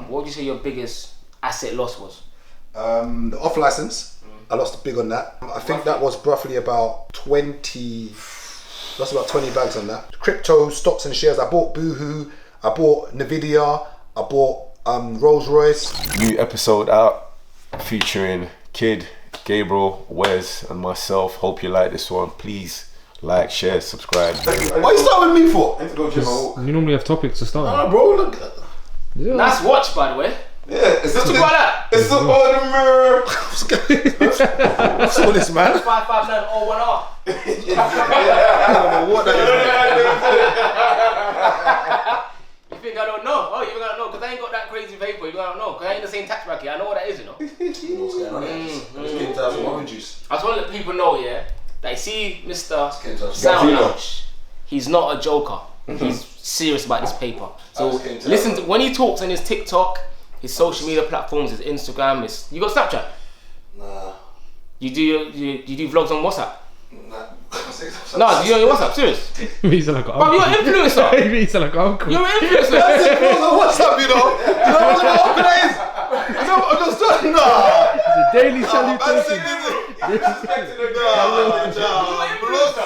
what would you say your biggest asset loss was? The off license, I lost big on that. I think that was roughly about 20. Lost about 20 bags on that. Crypto, stocks and shares. I bought Boohoo. I bought Nvidia. I bought Rolls Royce. New episode out featuring Kid, Gabriel, Wes, and myself. Hope you like this one. Please like, share, subscribe. What are you starting with me for? I need to go gym. You normally have topics to start. Ah, bro, look. Yeah. Nice watch, by the way. Yeah, it's Let's talk about that. It's the Audemars. What's all this, man? 55901R. I don't know what that is. You think I don't know? Oh, you think I don't know? Because I ain't got that crazy paper. You think I don't know? Because I ain't the same tax bracket. I know what that is, you know. You know what's going on here? I just came to have some orange juice. I just want to let people know, yeah, that you see Mr. Sound Lunch, he's not a joker. He's serious about this paper. So listen to when he talks on his TikTok, his social media platforms, his Instagram. You got Snapchat? Nah. You do vlogs on WhatsApp? Nah. No, you on your WhatsApp? Serious? He's like, Bro, you're an influencer. He's like, uncle. You're an influencer. What's up, you know? You know what that is? You know what I'm just saying? Nah. It's a daily salutation.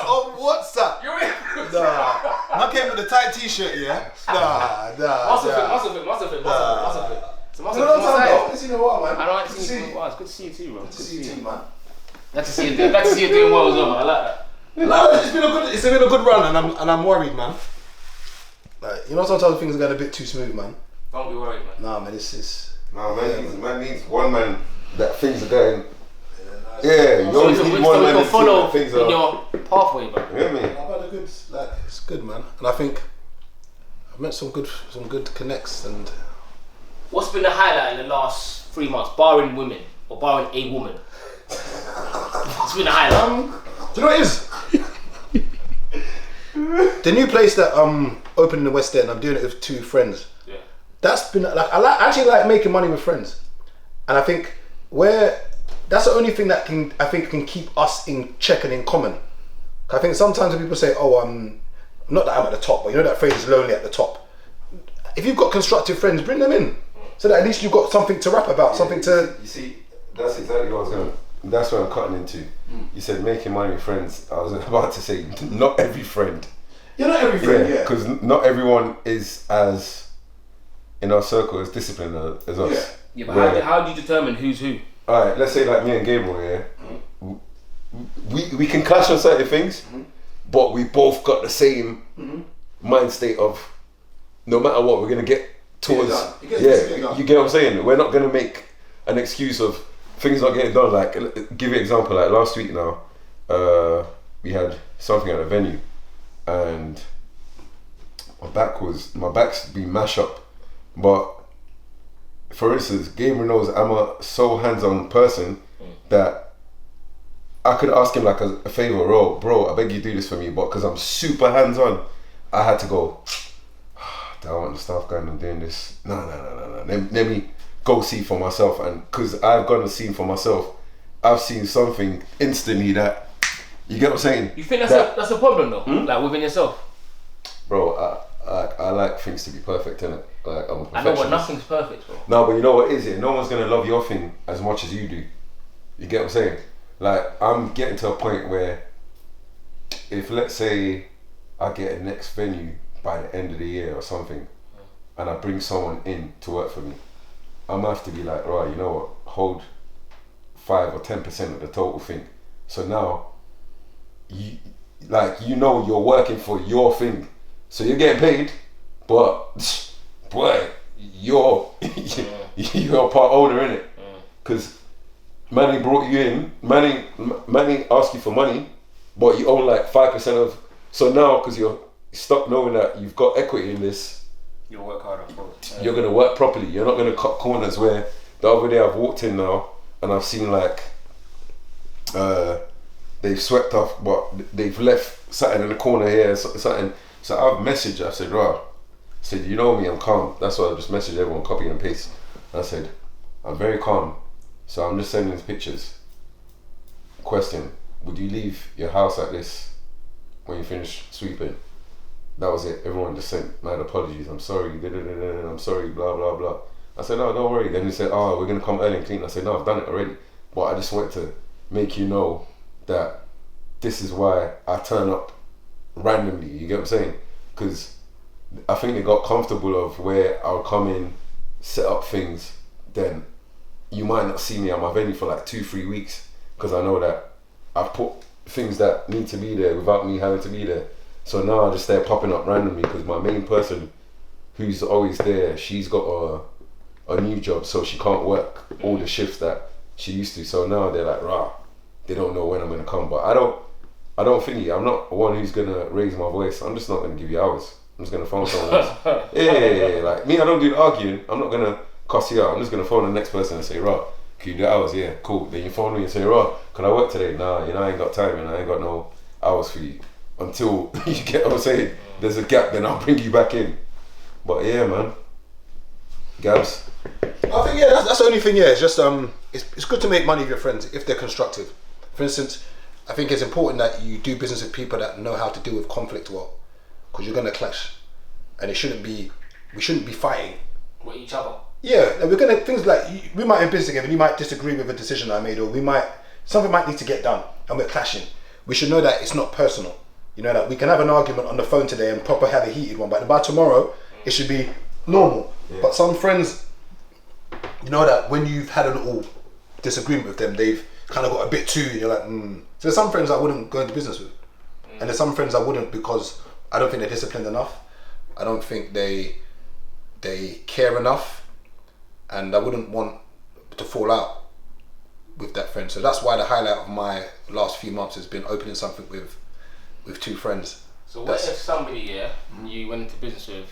On WhatsApp. You're an influencer. Nah. I came with a tight t-shirt, yeah? Nah. Muscle fit. You know what I'm saying? You know what, man? I don't like to see you. Wow, it's good to see you too, bro. Good to see you too, man. Glad to see you doing well as well, man. I like that. No, it's been a good run, and I'm worried, man. Like, you know, sometimes things are going a bit too smooth, man. Don't be worried, man. Nah, man, this is. No, man needs one man that things are going. Yeah, you So always we need can one man that follow things in are. your pathway, bro. You hear me? I've had a good, it's good, man. And I think I've met some good connects, and What's been the highlight in the last 3 months, barring women or barring a woman? What's been the highlight? do you know what it is? The new place that opened in the West End, I'm doing it with 2 friends. Yeah. That's been like I actually like making money with friends, and I think that's the only thing that can keep us in check and in common. I think sometimes when people say, "Oh, not that I'm at the top," but you know that phrase is lonely at the top. If you've got constructive friends, bring them in, so that at least you've got something to rap about, something to. You see, that's exactly what I was going. That's what I'm cutting into. You said making money with friends. I was about to say not every friend. You're not every friend, yeah. Because not everyone is as in our circle as disciplined as us. Yeah, but how do you determine who's who? Alright, let's say like me and Gabriel, yeah. We can clash on certain things, but we both got the same mind state of no matter what, we're gonna get towards. You get what I'm saying? We're not gonna make an excuse of things not getting done. Like, give you an example. Like last week now, we had something at a venue, and my back's been mashed up. But for instance, Gabriel knows I'm a so hands-on person that I could ask him like a favor, bro, I beg you do this for me, but because I'm super hands-on, I had to go, I don't want the staff going and doing this. No. Let me go see for myself. And because I've gone and seen for myself, I've seen something instantly that, you get what I'm saying? You think that's a problem though? Like within yourself? Bro, I like things to be perfect, innit? Like, I'm a perfectionist. I know, but nothing's perfect, bro. No, but you know what is it? No one's gonna love your thing as much as you do. You get what I'm saying? Like, I'm getting to a point where if, let's say, I get a next venue by the end of the year or something, and I bring someone in to work for me, I'm gonna have to be like, right, you know what? Hold 5 or 10% of the total thing. So now, you're working for your thing, so you're getting paid, but boy, you're part owner in it, because Manny brought you in. Manny asked you for money, but you own like 5% of. So now, because you're stuck knowing that you've got equity in this, You'll work harder, of course. you're gonna work properly. You're not gonna cut corners. Where the other day I've walked in now and I've seen like they've swept off, but they've left something in the corner here, something. So I've messaged. I said, "Right," I said, "You know me, I'm calm." That's why I just messaged everyone, copy and paste. I said, "I'm very calm, so I'm just sending pictures." Question: would you leave your house like this when you finish sweeping? That was it. Everyone just sent mad apologies. I'm sorry. I'm sorry. Blah blah blah. I said, no, don't worry. Then he said, oh, we're going to come early and clean. I said, no, I've done it already. But I just wanted to make you know that this is why I turn up randomly. You get what I'm saying? Because I think they got comfortable of where I'll come in, set up things, then you might not see me at my venue for like 2-3 weeks because I know that I've put things that need to be there without me having to be there. So now I just start popping up randomly because my main person who's always there, she's got a new job, so she can't work all the shifts that she used to. So now they're like, rah, they don't know when I'm gonna come. But I don't think I'm not one who's gonna raise my voice. I'm just not gonna give you hours. I'm just gonna phone someone else. Yeah. Like me, I don't do the arguing. I'm not gonna cuss you out. I'm just gonna phone the next person and say, rah, can you do hours? Yeah, cool. Then you phone me and say, rah, can I work today? Nah, I ain't got time and I ain't got no hours for you. Until you get what I'm saying, there's a gap, then I'll bring you back in. But yeah, man. Gabs. I think that's the only thing. Yeah, it's just it's good to make money with your friends if they're constructive. For instance, I think it's important that you do business with people that know how to deal with conflict well, because you're gonna clash, and we shouldn't be fighting with each other. Yeah, and we're gonna things like we might be in business together. You might disagree with a decision I made, or something might need to get done, and we're clashing. We should know that it's not personal. You know that we can have an argument on the phone today and proper have a heated one, but by tomorrow it should be normal. Yeah. But some friends, you know that when you've had a little disagreement with them, they've kind of got a bit too, and you're like, So there's some friends I wouldn't go into business with, and there's some friends I wouldn't because I don't think they're disciplined enough. I don't think they care enough, and I wouldn't want to fall out with that friend. So that's why the highlight of my last few months has been opening something with 2 friends. So what if somebody you went into business with,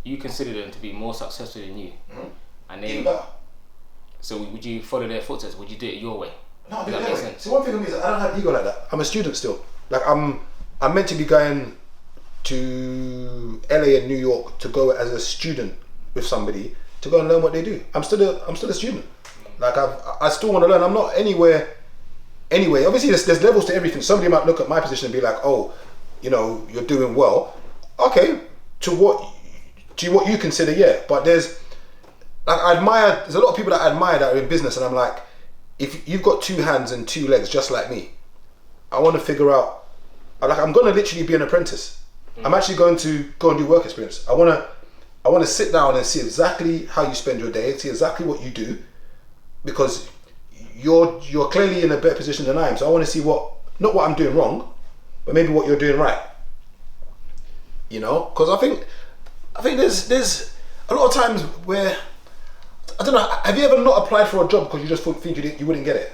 you consider them to be more successful than you, and then so would you follow their footsteps? Would you do it your way? No, does that make sense? So one thing with me is I don't have ego like that. I'm a student still. Like I'm meant to be going to LA and New York to go as a student with somebody to go and learn what they do. I'm still a student. Like I still want to learn. I'm not anywhere. Anyway, obviously there's levels to everything. Somebody might look at my position and be like, oh, you know, you're doing well. Okay, to what you consider, yeah. But there's a lot of people that I admire that are in business, and I'm like, if you've got 2 hands and 2 legs just like me, I want to figure out, I'm going to literally be an apprentice. I'm actually going to go and do work experience. I want to sit down and see exactly how you spend your day, see exactly what you do, because you're clearly in a better position than I am. So I want to see not what I'm doing wrong, but maybe what you're doing right. You know, because I think there's a lot of times where, I don't know, have you ever not applied for a job because you just think you wouldn't get it?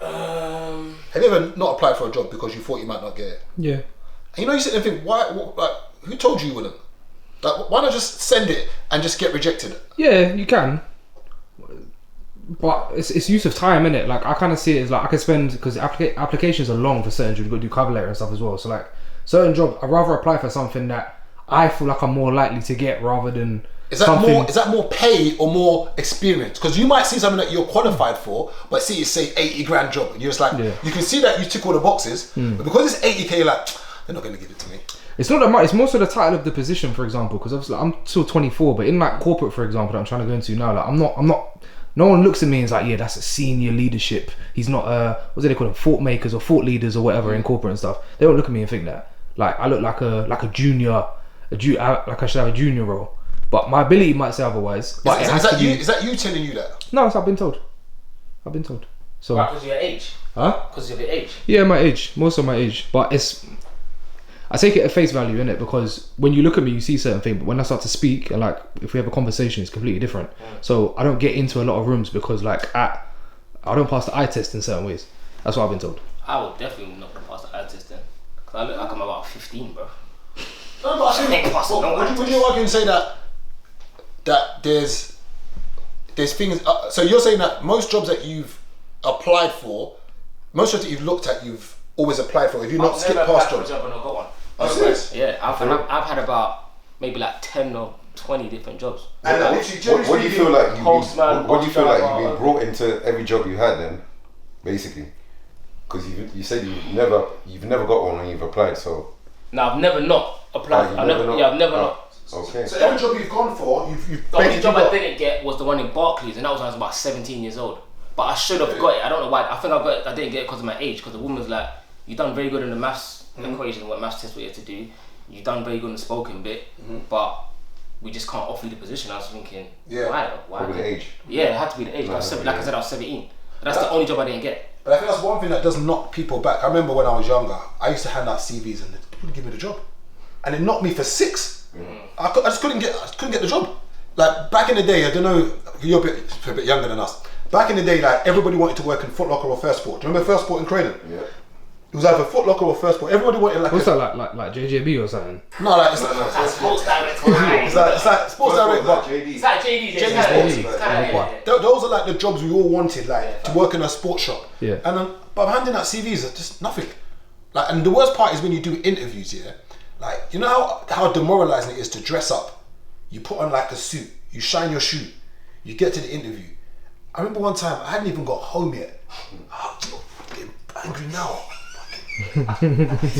Have you ever not applied for a job because you thought you might not get it? Yeah. And you know, you sit there and think, who told you wouldn't? Like, why not just send it and just get rejected? Yeah, you can. But it's use of time, innit? Like, I kind of see it as like I can spend, because applications are long for certain jobs. You've got to do cover letter and stuff as well. So like certain jobs, I'd rather apply for something that I feel like I'm more likely to get rather than Is that more pay or more experience? Because you might see something that you're qualified for, but see it's say 80 grand job, and you're just like, you can see that you tick all the boxes, but because it's 80k, you're like, they're not going to give it to me. It's not that much. It's more so the title of the position, for example. Because obviously I'm still 24, but in like corporate, for example, that I'm trying to go into now, like I'm not. No one looks at me and is like, yeah, that's a senior leadership. He's not what do they call them, thought makers or thought leaders or whatever in corporate and stuff. They don't look at me and think that. Like I look like a junior, like I should have a junior role. But my ability might say otherwise. But is that you telling you that? No, I've been told. So because of your age. Huh? Because of your age. Yeah, my age, most of my age. But I take it at face value, innit? Because when you look at me, you see certain things. But when I start to speak, and like if we have a conversation, it's completely different. So I don't get into a lot of rooms because like I don't pass the eye test in certain ways. That's what I've been told. I would definitely not pass the eye test then, because I look like I'm about 15, bro. No, but I think, would you argue and say that there's things? So you're saying that most jobs that you've applied for, most jobs that you've looked at, you've always applied for. If you not skip past jobs. Job and I got one. Oh, serious? Yeah, I've had about maybe like 10 or 20 different jobs. And what do you feel like you've been brought into every job you had then, basically? Because you said you've never got one when you've applied. So no, I've never not applied. I've never not. Okay. So every job you've gone for, you've The only basically job I got. didn't get was the one in Barclays, and that was when I was about 17 years old. But I should have got it. I don't know why. I think I didn't get it because of my age. Because the woman was like, "You done very good in the maths equation, what maths test we had to do. You done very good in the spoken bit, but we just can't offer you the position." I was thinking, why? Probably the age. Yeah, it had to be the age. Like I said, I was 17. That's the only job I didn't get. But I think that's one thing that does knock people back. I remember when I was younger, I used to hand out CVs and people would give me the job, and it knocked me for 6. I just couldn't get the job. Like back in the day, I don't know, you're a bit younger than us. Back in the day, like everybody wanted to work in Foot Locker or First Sport. Do you remember First Sport in Croydon? Yeah. It was either Foot Locker or First Sport. Everybody wanted like. What's that like JJB or something? No, like it's That's Sports Direct. it's like Sports Direct, but It's like JD. those are like the jobs we all wanted, like to work in a sports shop. Yeah. And but I'm handing out CVs, are just nothing. Like, and the worst part is when you do interviews, yeah. Like, you know how demoralizing it is to dress up. You put on like a suit, you shine your shoe, you get to the interview. I remember one time I hadn't even got home yet. I'm getting angry now.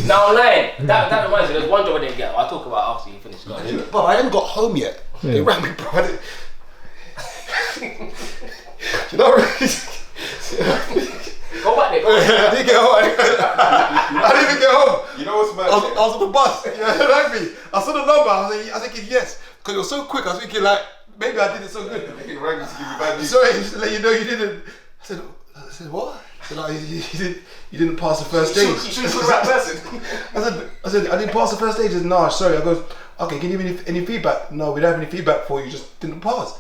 Now, like, that reminds me, there's one job I didn't get. I'll talk about after you finish. But I hadn't got home yet. Yeah. They rang me, bro. You know Go back there. I didn't get home. I didn't even get home. You know what's mad? I was on the bus. You know me. I saw the number. I was thinking yes, because it was so quick. I was thinking like maybe I did it so good. He rang you to give you bad news. Sorry, just to let you know you didn't. I said what? I said, like, you didn't pass the first stage. You shouldn't put the right person. I said I didn't pass the first stage. He said, no, sorry. I goes, okay, can you give me any feedback? No, we don't have any feedback for you. You just didn't pass.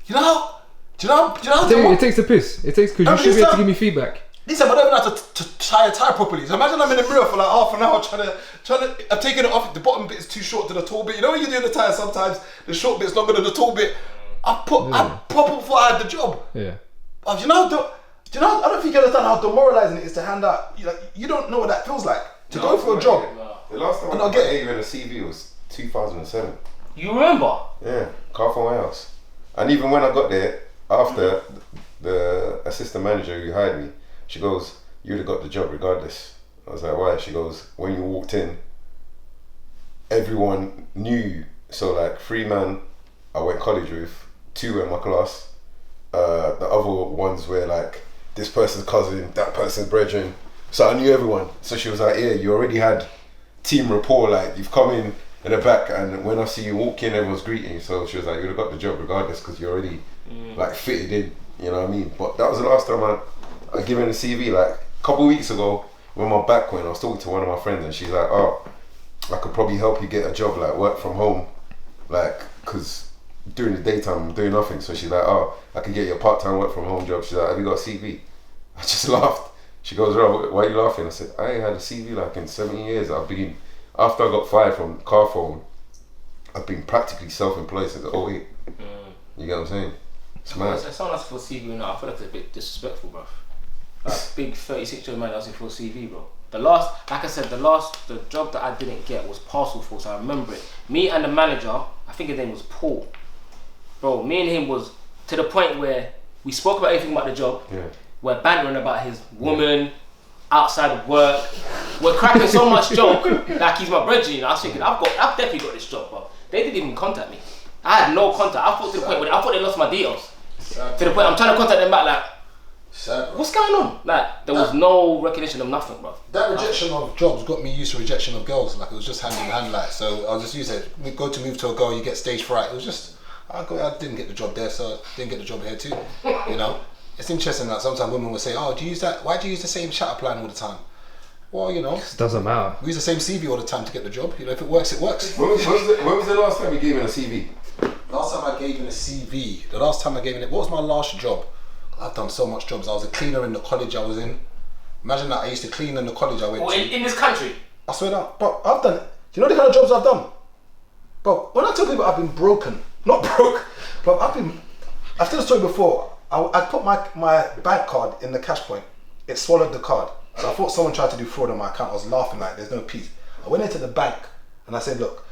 Do you know? It takes the piss. It takes, because you should be able to give me feedback. Listen, I don't even have to tie a tie properly. So imagine I'm in the mirror for like half an hour trying to. I'm taking it off. The bottom bit is too short to the tall bit. You know when you do the tie, sometimes the short bit's longer than the tall bit. I proper thought I had the job. Yeah. But I don't think you understand how demoralizing it is to hand out. You don't know what that feels like to go for a job. The last time I gave even a CV was 2007. You remember? Yeah, car from my house. And even when I got there, after the assistant manager who hired me, she goes, "You would have got the job regardless." I was like, "Why?" She goes, "When you walked in, everyone knew you. So like 3 men I went college with, 2 were in my class. The other ones were like this person's cousin, that person's brethren. So I knew everyone." So she was like, "Yeah, you already had team rapport. Like you've come in the back, and when I see you walk in, everyone's greeting you." So she was like, "You would have got the job regardless because you're already like fitted in." You know what I mean? But that was the last time I given a CV. Like a couple of weeks ago, when my back went, I was talking to one of my friends, and she's like, "Oh, I could probably help you get a job, like work from home, like because during the daytime I'm doing nothing." So she's like, "Oh, I can get you a part-time work from home job." She's like, "Have you got a CV?" I just laughed. She goes, "Rob, why are you laughing?" I said, "I ain't had a CV like in 17 years. After I got fired from Carphone, I've been practically self-employed since 08. You get what I'm saying? It's mad." Someone asking for a CV now, I feel like it's a bit disrespectful, bro. Like big 36-year-old man asking for a CV, bro. The job that I didn't get was parcel force. I remember it. Me and the manager, I think his name was Paul. Bro, me and him was to the point where we spoke about everything about the job. Yeah. We're bantering about his woman, outside of work. We're cracking so much joke, like he's my brethren. You know? I was thinking, I've definitely got this job, bro. They didn't even contact me. I had no contact. I thought to the point where I thought they lost my details. To the point I'm trying to contact them back, like, what's going on? Like, there was no recognition of nothing, bro. That rejection of jobs got me used to rejection of girls. Like it was just hand in hand, like. So I'll just use it. We go to move to a girl, you get stage fright. It was just I didn't get the job there, so I didn't get the job here too. You know, it's interesting that sometimes women will say, "Oh, do you use that? Why do you use the same chat plan all the time?" Well, you know, It doesn't matter. we use the same CV all the time to get the job. You know, if it works, it works. When was the last time you gave in a CV? Last time I gave in a CV, the last time I gave in it, what was my last job? I've done so much jobs. I was a cleaner in the college I was in. Imagine that, I used to clean in the college I went to. In this country? I swear down. But I've done, do you know the kind of jobs I've done? But when I tell people I've been broken, not broke, but I've told the story before. I put my bank card in the cash point. It swallowed the card. So I thought someone tried to do fraud on my account. I was laughing like there's no peace. I went into the bank and I said, "Look,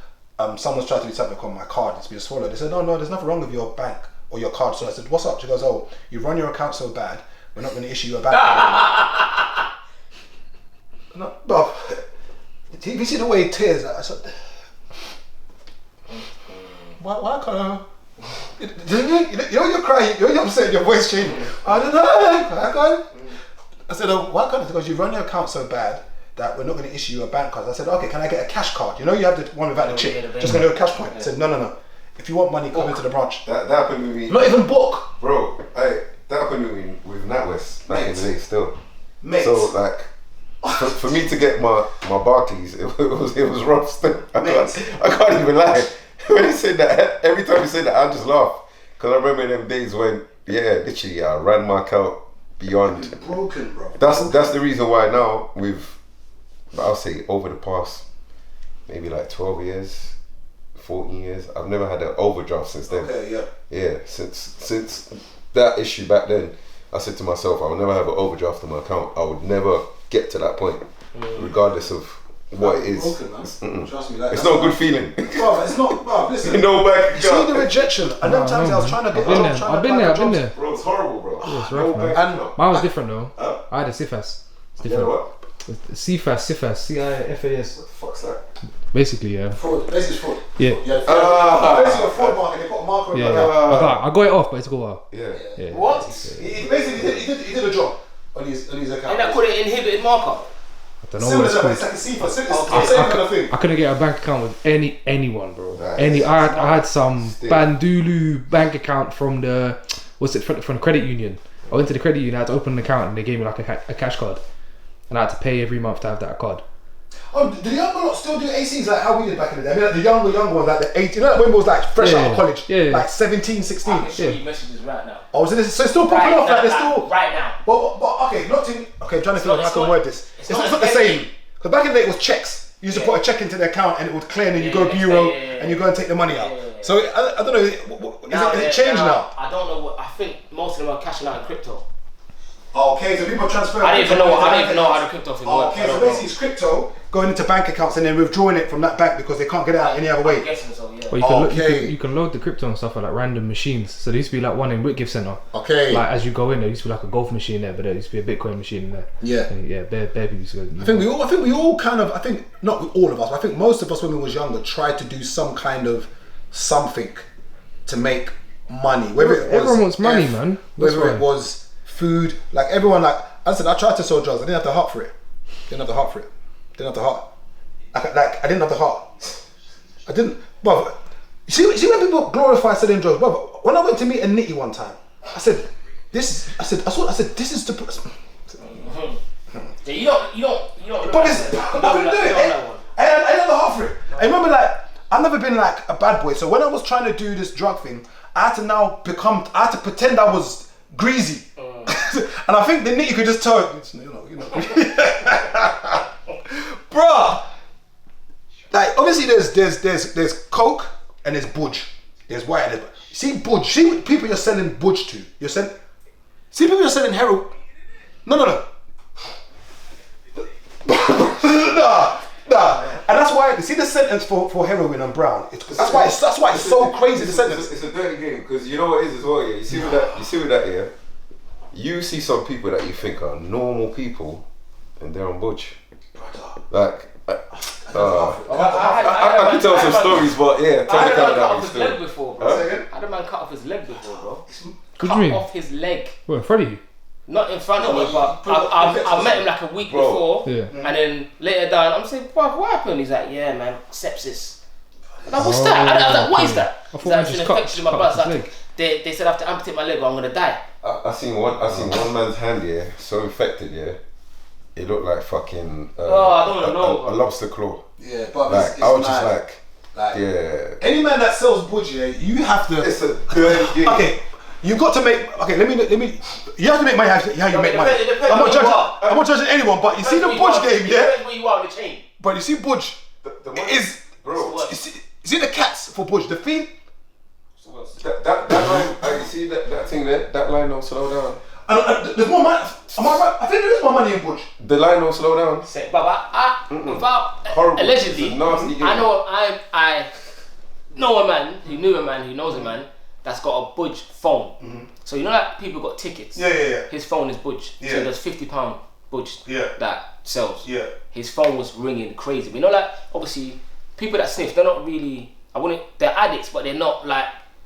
someone's tried to do something on my card. It's been swallowed." They said, no, there's nothing wrong with your bank or your card. So I said, "What's up?" She goes, "Oh, you've run your account so bad, we're not going to issue you a bank card." No, but if you see the way it tears, I said, why can't I? You know you're crying, you're upset, your voice changing. I don't know. I said, why can't I? Because you run your account so bad that we're not going to issue you a bank card. I said, okay, can I get a cash card? You know, you have the one without the chip. Just going to do a cash point. I said, no. If you want money, come into the branch. That happened with me. Not even book, bro. That happened with me with NatWest back in the day. Still, mate. So like, for me to get my Barclays, it was rough. Still, I can't even lie. When he said that, every time he said that, I just laugh because I remember them days when, literally, I ran my account beyond. Broken, bro. That's the reason why now I'll say over the past maybe like 12 years, 14 years, I've never had an overdraft since then. Okay, yeah. Since that issue back then, I said to myself, I will never have an overdraft on my account. I would never get to that point, regardless of what it is. Broken, man. Trust me, it's not a good feeling. Bro, it's not. Bro, listen. No back. See the rejection, and them times I was trying to get. I've been there. Bro, it's horrible, bro. It's rough, man. And mine was different though. I had a CIFAS. It's different. What? CIFAS, CIFAS. What the fuck's that? Basically, yeah. Fraud. Basically, fraud. Yeah. Basically, a fraud mark, and they put a marker in Yeah. there. I got it off, but it took a while. Yeah. What? He basically he did a job on his account. And that called it inhibited marker. I don't know Similar what it's to that, called. it's like a CIFA. Same kind of thing. I couldn't get a bank account with anyone, bro. Nice. I had some Bandulu bank account from the from the credit union. I went to the credit union, I had to open an account, and they gave me like a cash card, and I had to pay every month to have that card. Oh, do the younger lot still do ACs like how we did back in the day? I mean, like the younger ones, like the 18, you know, like when we was like fresh out of college, like 17, 16. I can show you messages right now. Oh, so it's still popping off like they're still. Right now. But okay, not to. Okay, I'm trying to figure out how I can word this. It's not the same. Because back in the day it was checks. You used to put a check into the account and it would clear, and then you go bureau and you go and take the money out. So I don't know. Is it changed now? I don't know. I think most of them are cashing out in crypto. Okay, so people transfer. I don't even know how the crypto thing works. Okay, so basically it's crypto going into bank accounts and then withdrawing it from that bank because they can't get it out any other way. I'm guessing so, yeah. Well, you can load the crypto and stuff at like random machines. So there used to be like one in Whitgift Centre. Okay. Like as you go in, there used to be like a golf machine there, but there used to be a Bitcoin machine in there. Yeah. And yeah, bare people used to go. I think we all kind of, I think not all of us, but I think most of us when we was younger tried to do some kind of something to make money. Whether it was everyone wants money, man. Whether it was food, like everyone, like I said, I tried to sell drugs. I didn't have the heart for it. I didn't have the heart. I didn't have the heart. I didn't. Brother, you see when people glorify selling drugs, brother. When I went to meet a nitty one time, I said, this is to. Yeah, you don't. But I couldn't do it. I didn't have the heart for it. I remember, like, I've never been like a bad boy. So when I was trying to do this drug thing, I had to pretend I was greasy. And I think the nitty could just tell, you know. Bruh. Like obviously there's coke and there's budge. There's white. See budge. See people you're selling budge to. See people you're selling heroin. No. Nah. And that's why see the sentence for heroin and brown. That's why it's so crazy. The sentence. It's a dirty game because you know what it is as well. Yeah, you see with that. Yeah, you see some people that you think are normal people, and they're on budge. Like. I could tell some stories, but yeah, I had a man cut that off his leg before, bro. I had a man cut off his leg before, bro. What do you mean? Off his leg. What, in front of you? Not in front of me, but I met him like a week before, and then later down, I'm saying, bro, what happened? He's like, yeah, man, sepsis. I'm like, what's that? I was like, what is that? I He's like, just it's an infection in my blood. leg. They said I have to amputate my leg or I'm gonna die. I seen one man's hand, yeah, so infected, yeah. It looked like fucking I don't know, a lobster claw. Yeah, but like I was just like yeah. Any man that sells budge, yeah, you have to. It's a dirty game. Okay, you got to make. Okay, let me. You have to make money how you make money. It depends I'm not judging anyone, but you see the budge game, yeah. Depends where you are on the chain. But you see budge is bro. You see the cats for budge. The thing. That line, you see that thing there. That line don't slow down. There's more money. Am I right? I think there is more money in budge. The line don't slow down. But Horrible. allegedly, It's a nasty game. I know a man who knew a man who knows a man that's got a budge phone. So you know that people got tickets. Yeah. His phone is budge. Yeah. So there's £50 budge that sells. Yeah. His phone was ringing crazy. But you know, like obviously people that sniff, they're not really I wouldn't. They're addicts, but they're not like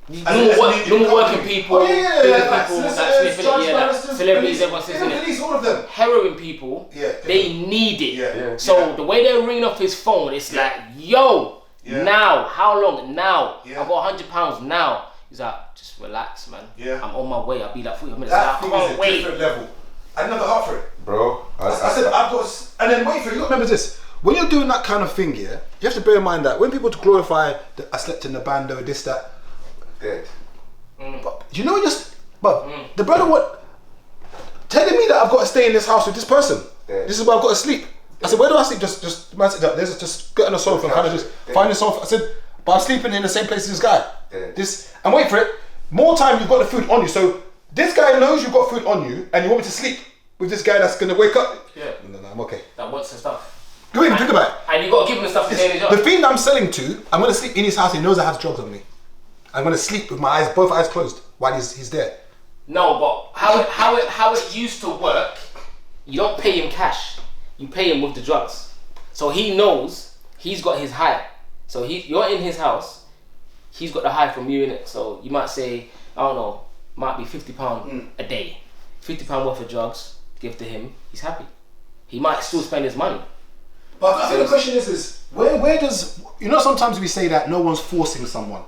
normal working people. Oh yeah. People that sniffing it, that celebrities, everyone says in it. Police, all of them. Heroin people, they need it. Yeah. So the way they're ringing off his phone, it's like, yo, now, how long? Now, I've got £100 now. He's like, just relax, man. Yeah. I'm on my way. I'll be like 40 minutes. That I thing can't is a wait. different level. I never asked for it, bro. I said I've got, and then wait for it. You got to remember this. When you're doing that kind of thing, you have to bear in mind that when people glorify that I slept in the bando, this, that. Dead. But you know, the brother telling me that I've got to stay in this house with this person. This is where I've got to sleep. I said, where do I sleep? Just man, sit down. There's just get on the sofa and kind of just find the sofa. I said, but I'm sleeping in the same place as this guy. This and wait for it. More time you've got the food on you. So this guy knows you've got food on you, and you want me to sleep with this guy that's gonna wake up. Yeah. No, I'm okay. That wants the stuff. Go ahead and think about it. And you got to give him the stuff to stay in his job. The thing that I'm selling to, I'm gonna sleep in his house. He knows I have drugs on me. I'm gonna sleep with my both eyes closed while he's there. No, but how it used to work, you don't pay him cash. You pay him with the drugs. So he knows he's got his high. So you're in his house, he's got the high from you in it. So you might say, I don't know, might be £50 a day. £50 worth of drugs, give to him, he's happy. He might still spend his money. But I think the question is where does, sometimes we say that no one's forcing someone.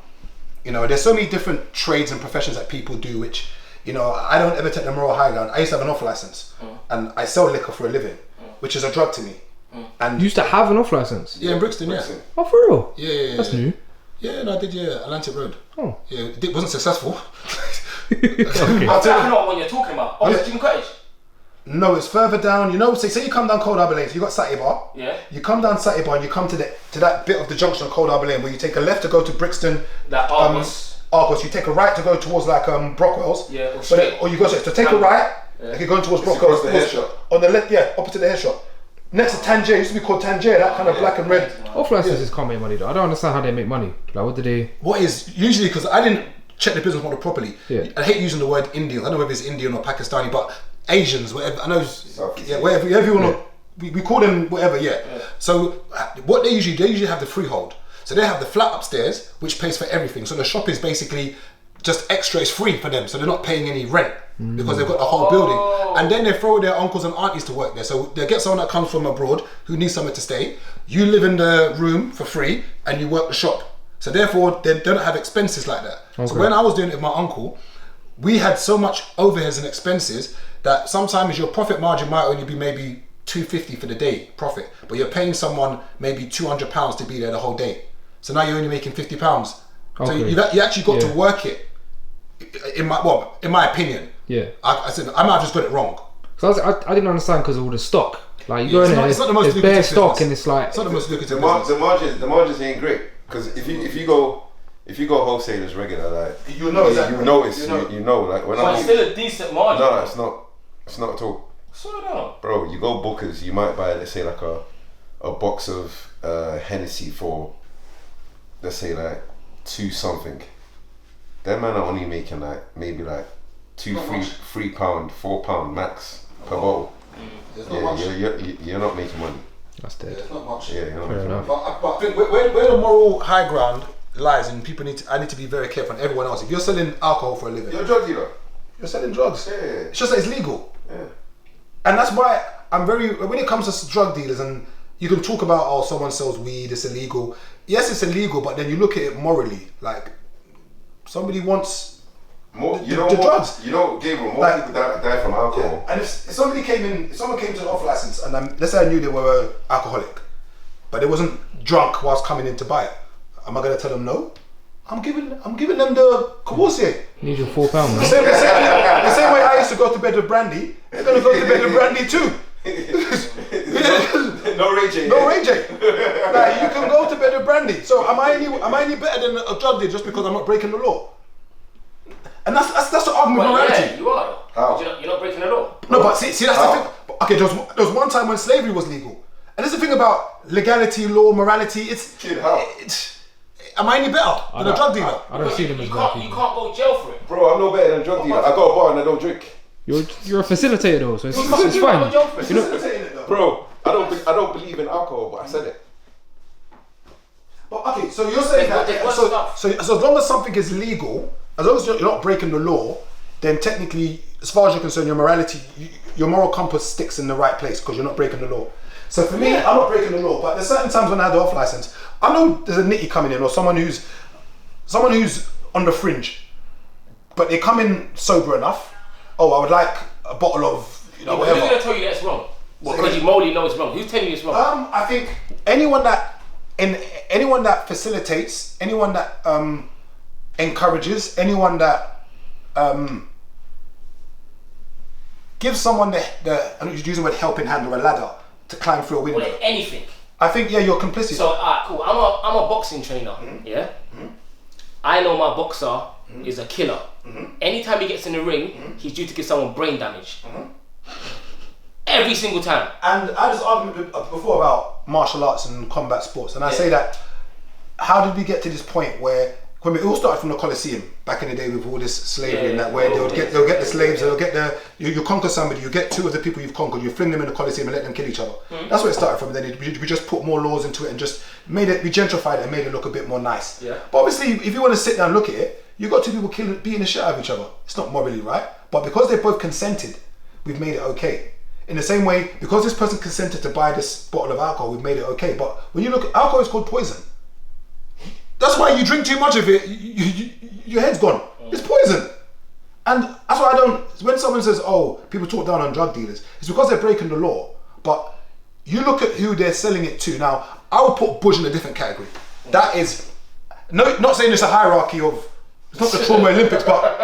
There's so many different trades and professions that people do, which, I don't ever take the moral high ground. I used to have an off license and I sell liquor for a living, which is a drug to me. And you used to have an off license? Yeah, in Brixton, yeah. Oh, for real? Yeah. That's new. Yeah, no, I did, Atlantic Road. Oh. Yeah, it wasn't successful. Okay. I don't know what you're talking about. Oh, it's Jim Cottage? No, it's further down. Say you come down Cold Harbour Lane, so you got Satty Bar. Yeah. You come down Satty Bar and you come to that bit of the junction of Cold Harbour Lane where you take a left to go to Brixton. That Argos. You take a right to go towards Brockwell's. Yeah. Or you go straight. So take a right. Like you're going towards Brockwell's. The hair shop. On the left, opposite the hair shop. Next to Tangier, used to be called Tangier, that kind of black and red. Off licenses can't make money though. I don't understand how they make money. Like, what do they? What is usually, because I didn't check the business model properly. Yeah. I hate using the word Indian. I don't know whether it's Indian or Pakistani, but Asians, whatever. I know. Whatever you want to. We call them whatever. Yeah. So what they usually have the freehold. So they have the flat upstairs, which pays for everything. So the shop is basically just extra. It's free for them, so they're not paying any rent because they've got the whole building. And then they throw their uncles and aunties to work there. So they get someone that comes from abroad who needs somewhere to stay. You live in the room for free, and you work the shop. So therefore, they don't have expenses like that. Okay. So when I was doing it with my uncle, we had so much overheads and expenses that sometimes your profit margin might only be maybe $250 for the day profit, but you're paying someone maybe £200 to be there the whole day. So now you're only making £50. Okay. So you actually got to work it. In my opinion. Yeah. I said I might have just got it wrong. So I didn't understand because of all the stock. Like you go in there, there's bare stock, and it's like it's not the most lucrative. The margins ain't great because if you go wholesalers regular, like you know exactly. You notice, you know, like when it's still a decent margin. No, it's not at all. Slow down, bro. You go Booker's, you might buy, let's say, like a box of Hennessy for, let's say, like £2 something. Them man are only making like maybe like £3, £4 max per bottle. You're not making money. That's dead. It's not much. Yeah, you're not making money. But I think where the moral high ground lies, and people I need to be very careful, and everyone else. If you're selling alcohol for a living, you're a drug dealer. You're selling drugs. Yeah. It's just that it's legal. Yeah. And that's why when it comes to drug dealers, and you can talk about someone sells weed, it's illegal. Yes, it's illegal, but then you look at it morally, like. Somebody wants the drugs. Gabriel, more people die from alcohol. Yeah. And if someone came to an off license, and let's say I knew they were an alcoholic, but they wasn't drunk whilst coming in to buy it, am I going to tell them no? I'm giving them the Courvoisier. Need your £4, man. The same way I used to go to bed with brandy, they're going to go to bed with brandy too. No Ray J. No Ray J. Like, you can go to bed with brandy. So am I any better than a drug dealer just because I'm not breaking the law? And that's the argument of morality. Yeah, you are. How? You're not breaking the law. No, but see that's the thing. Okay, there was one time when slavery was legal, and that's the thing about legality, law, morality. Am I any better than a drug dealer? I don't see them as bad people. You can't go jail for it. Bro, I'm no better than a drug dealer. I got a bar and I don't drink. You're a facilitator though, so it's fine. Facilitating it though. Bro, I don't believe in alcohol, but I said it. Well, okay, so you're saying so as long as something is legal, as long as you're not breaking the law, then technically, as far as you're concerned, your morality, your moral compass sticks in the right place because you're not breaking the law. So for me, I'm not breaking the law, but there's certain times when I had the off license, I know there's a nitty coming in or someone who's on the fringe, but they come in sober enough. Oh, I would like a bottle of, whatever. Who's gonna tell you that's wrong? Because you morally know it's wrong. Who's telling you it's wrong? I think anyone that facilitates, anyone that encourages, anyone that gives someone the I'm using the word helping hand or a ladder to climb through a window. Well, anything. I think you're complicit. So alright, cool. I'm a boxing trainer. Yeah. I know my boxer is a killer. Anytime he gets in the ring, he's due to give someone brain damage. Every single time. And I just argued before about martial arts and combat sports, and I say that how did we get to this point where when it all started from the Colosseum back in the day with all this slavery and that, where they'll get the slaves, they'll get you conquer somebody, you get two of the people you've conquered, you fling them in the Colosseum and let them kill each other. That's where it started from. And then we just put more laws into it and just we gentrified it and made it look a bit more nice. Yeah. But obviously, if you want to sit down and look at it, you got two people beating the shit out of each other. It's not morally right, but because they both consented, we've made it okay. In the same way, because this person consented to buy this bottle of alcohol, we've made it okay. But when you look, alcohol is called poison. That's why you drink too much of it, your head's gone. It's poison. And that's why I don't, when someone says, oh, people talk down on drug dealers, it's because they're breaking the law. But you look at who they're selling it to. Now, I would put Bush in a different category. That is, not saying it's a hierarchy of, it's not the trauma Olympics, but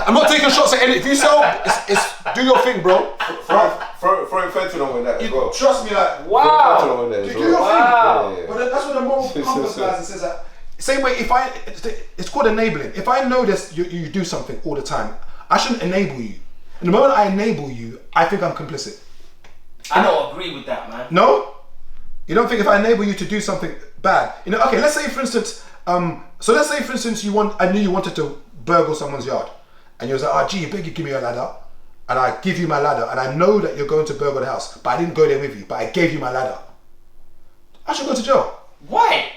I'm not taking shots at any, if you sell, it's do your thing, bro. Throwing fentanyl in that as well. Trust me, like, wow. Do your thing. Yeah. But that's what the moral compass guys and says that. Same way, it's called enabling. If I know this, you do something all the time, I shouldn't enable you. And the moment I enable you, I think I'm complicit. I don't agree with that, man. No? You don't think if I enable you to do something bad? Okay, let's say for instance, I knew you wanted to burgle someone's yard. And you was like, gee, you beg you give me your ladder. And I give you my ladder, and I know that you're going to burgle the house, but I didn't go there with you, but I gave you my ladder. I should go to jail. Why?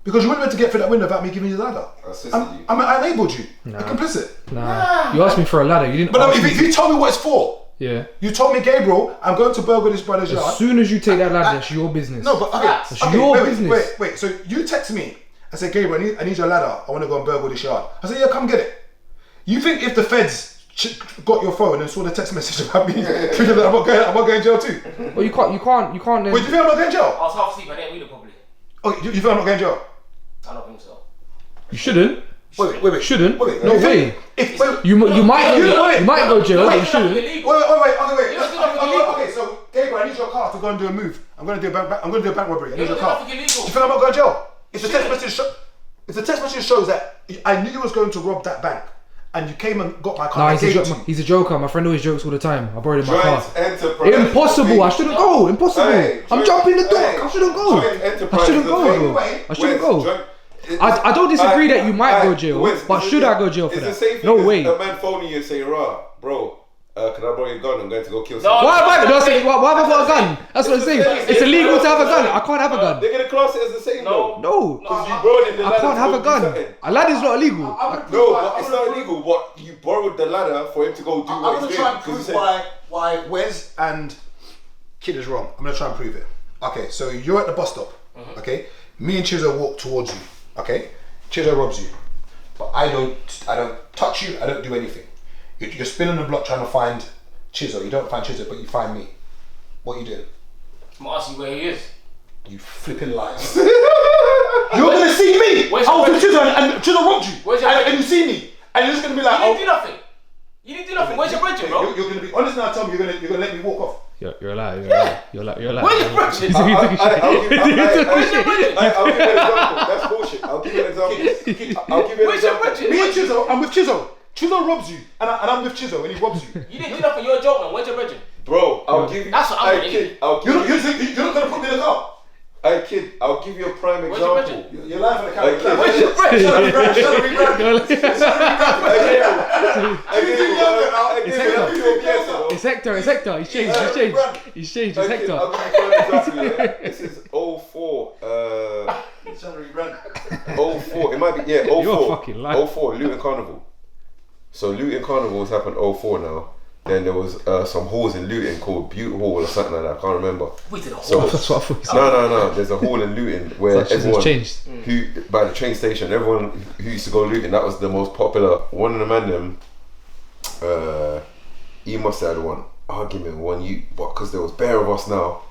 Because you weren't meant to get through that window without me giving you the ladder. I enabled you. Nah. I'm complicit. Nah. You asked me for a ladder, you didn't But if you told me what it's for, yeah. You told me, Gabriel, I'm going to burgle this brother's yard. As soon as you take that ladder, it's your business. No, but it's your business. Wait. So you text me and say, Gabriel, I need your ladder. I want to go and burgle this yard. I said, yeah, come get it. You think if the feds got your phone and saw the text message about me, I'm not going to jail too? Well, you can't. Wait, do you think I'm not going to jail? I was half asleep. I didn't read it properly. Oh, you think I'm not going to jail? I don't think so. You shouldn't. Wait. Shouldn't. Wait. No way. You might go jail, but you shouldn't. Wait. Okay, so Gabriel, I need your car to go and do a move. I'm going to do a bank robbery. I need your car. Do you think I'm not going to jail? If the text message shows that I knew you was going to rob that bank, and you came and got my car. Nah, he's a joker. My friend always jokes all the time. I borrowed him my car. Enterprise. Impossible. I shouldn't go. Impossible. Hey, I'm jumping the door. I shouldn't go. I shouldn't go. I don't disagree that you might go jail, but should I go jail for that? No way. A man phoning you and saying, "Rah, bro, can I borrow your gun? I'm going to go kill someone." Why have I got a gun? That's what I'm saying. It's illegal to have a gun. I can't have a gun. They're gonna class it as the same. No. Because you borrowed the ladder. I can't have a gun. A ladder's not illegal. No, but it's not illegal. But you borrowed the ladder for him to go do what he's doing. I'm going to try and prove why Wes and Kid is wrong. I'm going to try and prove it. Okay, so you're at the bus stop. Okay, me and Chizo walk towards you. Okay, Chizo robs you, but I don't touch you. I don't do anything. You're spinning the block trying to find Chizo. You don't find Chizo, but you find me. What are you doing? I'm asking where he is. You flipping liars. You're gonna see me. I was with Chizo and Chizo robbed you. And you see me, and you're just gonna be like, you didn't do nothing. You didn't do nothing. Where's your brethren, bro? You're gonna be honest now. Tell me you're gonna let me walk off. You're a liar. You're a liar. Where's your brethren? I'll give you an example. That's bullshit. I'll give you an example. Where's your brethren? Me and Chizo. I'm with Chizo. Chizo robs you, and I'm with Chizo, and he robs you. You didn't do nothing. You're a joke, man. Where's your brethren? Bro, I'll give you. That's what I'm gonna do. You're not gonna put me in the car. Hey kid, I'll give you a prime example. You're lying for the camera. Where's your brethren? It's Hector. He's changed. It's Hector. I'll give you a prime example. This is 04. might be, yeah, You're 04. fucking lying. 04, Luton Carnival. So Luton Carnival has happened 04 now. Then there was some halls in Luton called Butte Hall or something like that. I can't remember. We did a So, hall. That's what I thought you said. no. There's a hall in Luton where Such as everyone changed. who by the train station, everyone who used to go Luton, that was the most popular. One of the man them, he must have had one argument with one youth, but because there was bare of us now,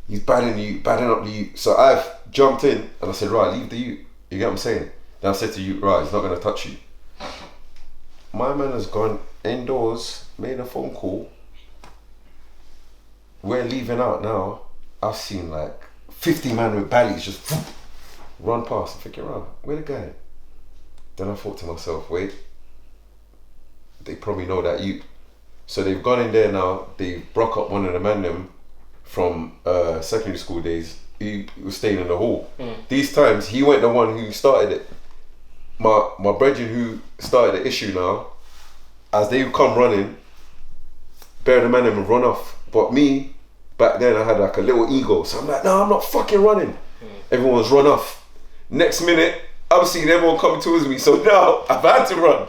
he's banning up the youth. So I've jumped in and I said, right, leave the youth. You get what I'm saying? Then I said to you, right, he's not gonna touch you. My man has gone indoors, made a phone call. We're leaving out now. I've seen like 50 man with ballies just run past. I'm thinking, right, where the guy? Then I thought to myself, wait, they probably know that you. So they've gone in there now. They broke up one of the man them from secondary school days. He was staying in the hall. These times he went the one who started it. My brethren who started the issue now, as they come running, bear the man them run off. But me, back then I had like a little ego, so I'm like, no, I'm not fucking running. Everyone's run off. Next minute, I'm seeing everyone coming towards me, so now I've had to run.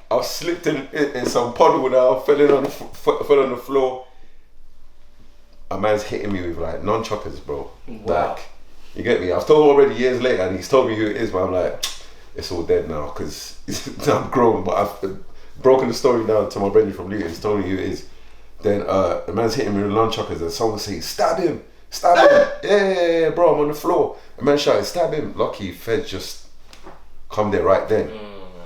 I slipped in some puddle now, fell on the floor. A man's hitting me with like non-choppers, bro. Wow. Like, you get me? I've told him already years later, and he's told me who it is, but I'm like, it's all dead now because I'm grown. But I've broken the story down to my brother from Luton. He's told me who it is. Then the man's hitting me with non-choppers, and someone saying, "Stab him, stab him!" Yeah, bro, I'm on the floor. A man shouting, "Stab him!" Lucky Feds just come there right then,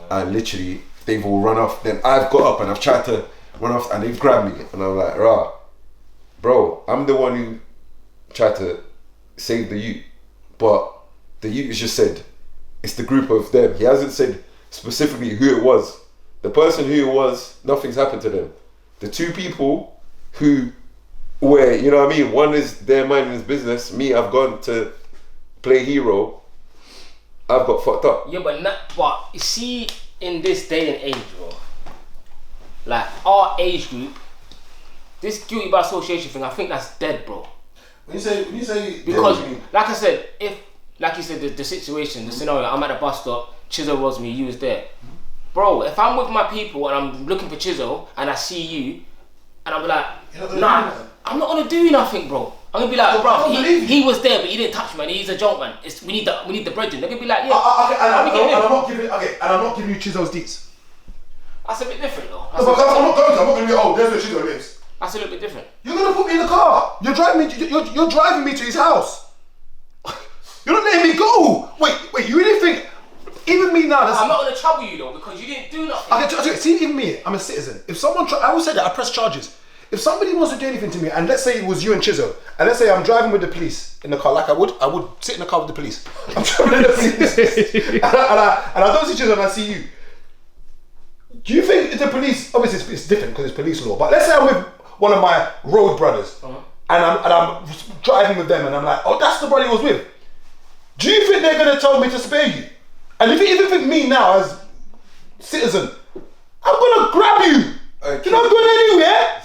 and literally they've all run off. Then I've got up and I've tried to run off, and they've grabbed me, and I'm like, "Rah, bro, I'm the one who tried to save the youth, but the youth has just said it's the group of them." He hasn't said specifically who it was. The person who it was, nothing's happened to them. The two people who were, you know what I mean, one is their minding his business. Me, I've gone to play hero. I've got fucked up. Yeah, but you see, in this day and age, bro, like our age group, this guilty by association thing, I think that's dead, bro. When you say because, like I said, if, like you said, the situation, the scenario, I'm at the bus stop, Chiso was me, you was there. Bro, if I'm with my people and I'm looking for Chiso and I see you, and I'm like, nah, I'm not gonna do nothing, bro. I'm gonna be like, bro, he was there, but he didn't touch me, man. He's a joke, man. We need the brethren. They're gonna be like, yeah. Okay, and I'm not giving you Chiso's deets. That's a bit different, though. I'm not going to be, oh, there's where Chiso lives. That's a little bit different. You're gonna put me in the car. You're driving me to his house. You're not letting me go. Wait, you really think? Even me now, I'm not gonna trouble you though because you didn't do nothing. Okay, see, even me, I'm a citizen. If someone, I always say that I press charges. If somebody wants to do anything to me, and let's say it was you and Chiso, and let's say I'm driving with the police in the car, like I would sit in the car with the police. I'm driving with the police, and I don't see Chiso and I see you. Do you think the police? Obviously, it's different because it's police law. But let's say I'm with one of my road brothers, and I'm driving with them, and I'm like, oh, that's the brother he was with. Do you think they're gonna tell me to spare you? And if you even think me now as citizen, I'm gonna grab you. You're not going anywhere.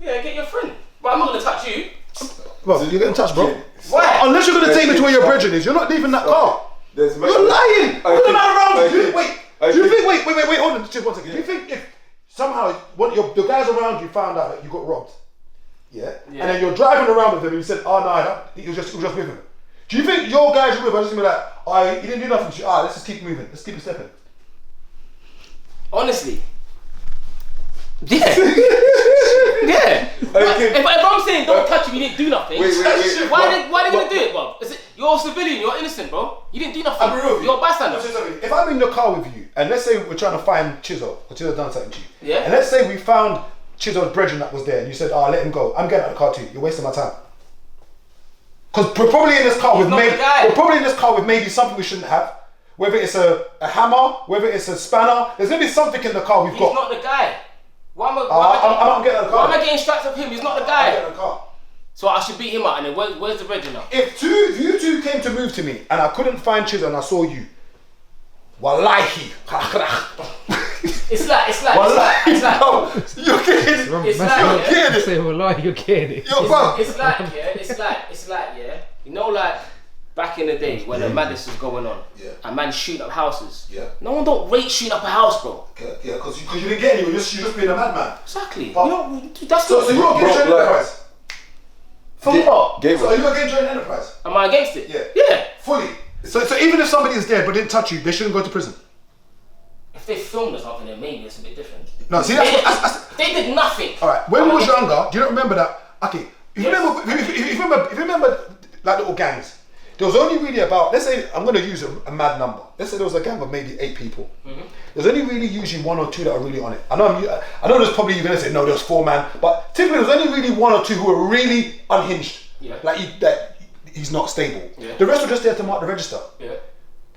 Yeah, get your friend. But I'm not gonna touch you. Well, you're getting touched, bro. Why? Unless you're gonna take me to where your brethren is, you're not leaving that car. You're lying. You're not around you. Wait, hold on, just 1 second. Do you think if somehow the guys around you found out that you got robbed, yeah, and then you're driving around with them and you said, oh no, he was just with him. Do you think your guys are with are just gonna be like, oh, he didn't do nothing, let's just keep moving, let's keep it stepping? Honestly. Yeah. Yeah. If I'm saying don't touch him, you didn't do nothing. Wait, why are they gonna do it, bro? You're a civilian, you're innocent, bro. You didn't do nothing. You're a bystander. If I'm in the car with you, and let's say we're trying to find Chiso, or Chiso done something to you, yeah, and let's say we found Chiso's brethren that was there, and you said, let him go, I'm getting out of the car too, you're wasting my time. Because we're probably in this car with maybe something we shouldn't have. Whether it's a hammer, whether it's a spanner, there's gonna be something in the car we've got. He's not the guy. Why am I'm getting out of the car. Why am I getting strapped of him? He's not the guy. I'm getting out of the car. So I should beat him out, and then where's the brethren now? If you two came to move to me and I couldn't find Chiso and I saw you, wallahi. It's like no, you're getting it. Say wallahi, you're getting it. It's like, you know, like back in the day when the madness was going on, and man shooting up houses. Yeah. No one don't rate shooting up a house, bro. Yeah, because you didn't get anywhere. You're just being a madman. Exactly. But, That's so you're against joint enterprise? For what? So are you against joint enterprise? Am I against it? Yeah. Yeah. Fully. So even if somebody is dead but didn't touch you, they shouldn't go to prison. If they filmed or something, then maybe it's a bit different. No, see that's they did nothing. all right. When we was younger, do you not remember that? Okay, if you remember like little gangs. There was only really about, let's say, I'm going to use a mad number. Let's say there was a gang of maybe 8 people. There's only really usually 1 or 2 that are really on it. I know there's probably, you're going to say, no, there's 4 man. But typically there's only really 1 or 2 who are really unhinged. Yeah. Like that he's not stable. Yeah. The rest were just there to mark the register. Yeah.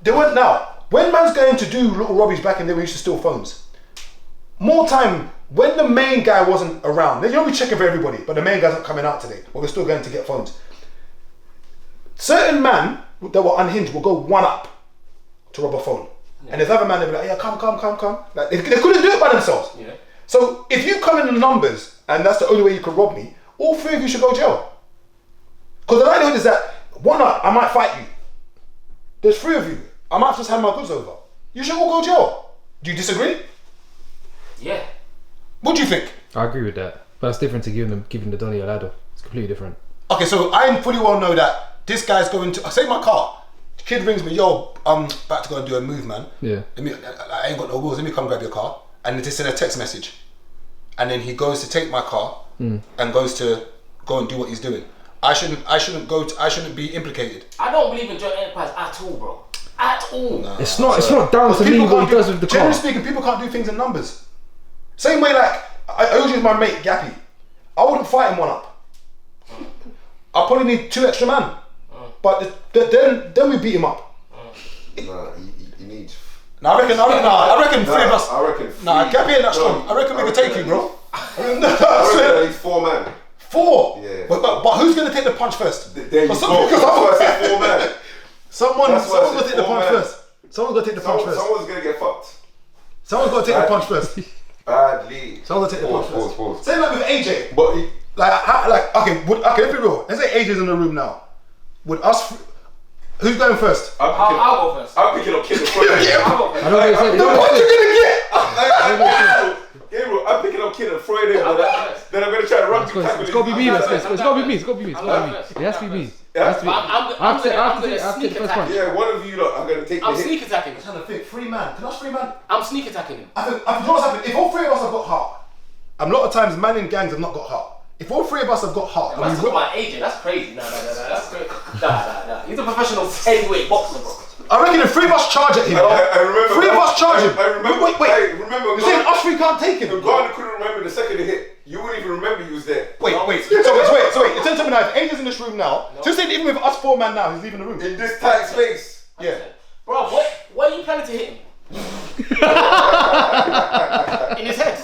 They weren't now. When man's going to do little robberies back in the day, we used to steal phones. More time, when the main guy wasn't around, you know we checking for everybody, but the main guy's not coming out today, but we're still going to get phones. Certain men that were unhinged will go 1 up to rob a phone. Yeah. And there's other men that will be like, yeah, come. Like, they couldn't do it by themselves. Yeah. So if you come in the numbers and that's the only way you can rob me, all 3 of you should go to jail. Because the likelihood is that 1 up, I might fight you. There's 3 of you, I might just hand my goods over. You should all go to jail. Do you disagree? Yeah. What do you think? I agree with that. But that's different to giving the Donny a ladder. It's completely different. Okay, so I fully well know that this guy's going to, say my car, the kid rings me, yo, I'm about to go and do a move, man. Yeah. I ain't got no wheels, let me come grab your car. And they send a text message. And then he goes to take my car and goes to go and do what he's doing. I shouldn't be implicated. I don't believe in joint enterprise at all, bro. At all. Nah, it's not down to me what he does with the car. Generally speaking, people can't do things in numbers. Same way like, I always use my mate Gappy. I wouldn't fight him 1 up. I probably need 2 extra man. But then we beat him up. Nah, you need. Now I reckon 3 of us. I reckon. Nah, Gappy ain't that strong. I reckon we could take you, bro. I reckon at least 4 man. 4. Yeah. But who's gonna take the punch first? There you go. That's why I said 4 man. Someone's gonna take the punch first. Someone's gonna take the punch first. Someone's gonna get fucked. Someone's gonna take the punch first. Badly. Someone's gonna take the punch first. Pause. Same like with AJ. But okay, let's be real. Let's say AJ's in the room now. Would us? Who's going first? I'll go first. I'm picking up kid in front of Yeah. I'll go first. I don't think What you gonna get? Gabriel, I'm picking up kid in front of him. Then I'm gonna try to run. It's got to be me. It's got to be me. It has to be me. It has to be. I'm gonna sneak attack him. Yeah, one of you lot are gonna take I'm the hit. sneak attacking him. I'm trying to think. 3 man. Can us 3 man? I'm sneak attacking him. I think what's happened. If all 3 of us have got heart, a lot of times man in gangs have not got heart. If all 3 of us have got heart, That's talking about AJ. That's crazy. Nah. That's crazy. Nah. He's a professional heavyweight boxer, bro. I reckon if 3 of us charge at him, I remember. 3 of us charge him. I remember. Wait. I remember. You're saying us 3 can't take him? The guard couldn't remember the second he hit. You wouldn't even remember he was there. Wait. So wait. You're telling me now if AJ's in this room now, so you're saying even with us 4 man now, he's leaving the room? In this tight space. Yeah. Bro, what are you planning to hit him? In his head.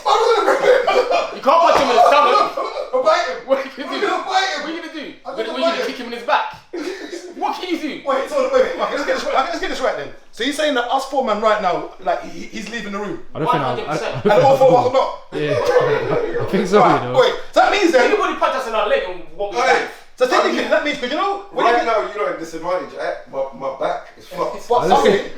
You can't punch him in the stomach. I'll bite him. What are you gonna do? I'm gonna bite him. What are you gonna do? I'm What are gonna you bite gonna him. kick him in his back? What can you do? Wait, let's get this right then. So you're saying that us 4 man right now, like he's leaving the room, I don't think 100%. and all 4 of us are not. Yeah, I think so. Right, You know. wait, so that means then. Anybody punch us in our leg and what we Hey. do? So technically that means because you know when Right you get, now, you're at a disadvantage. My back is fucked. but,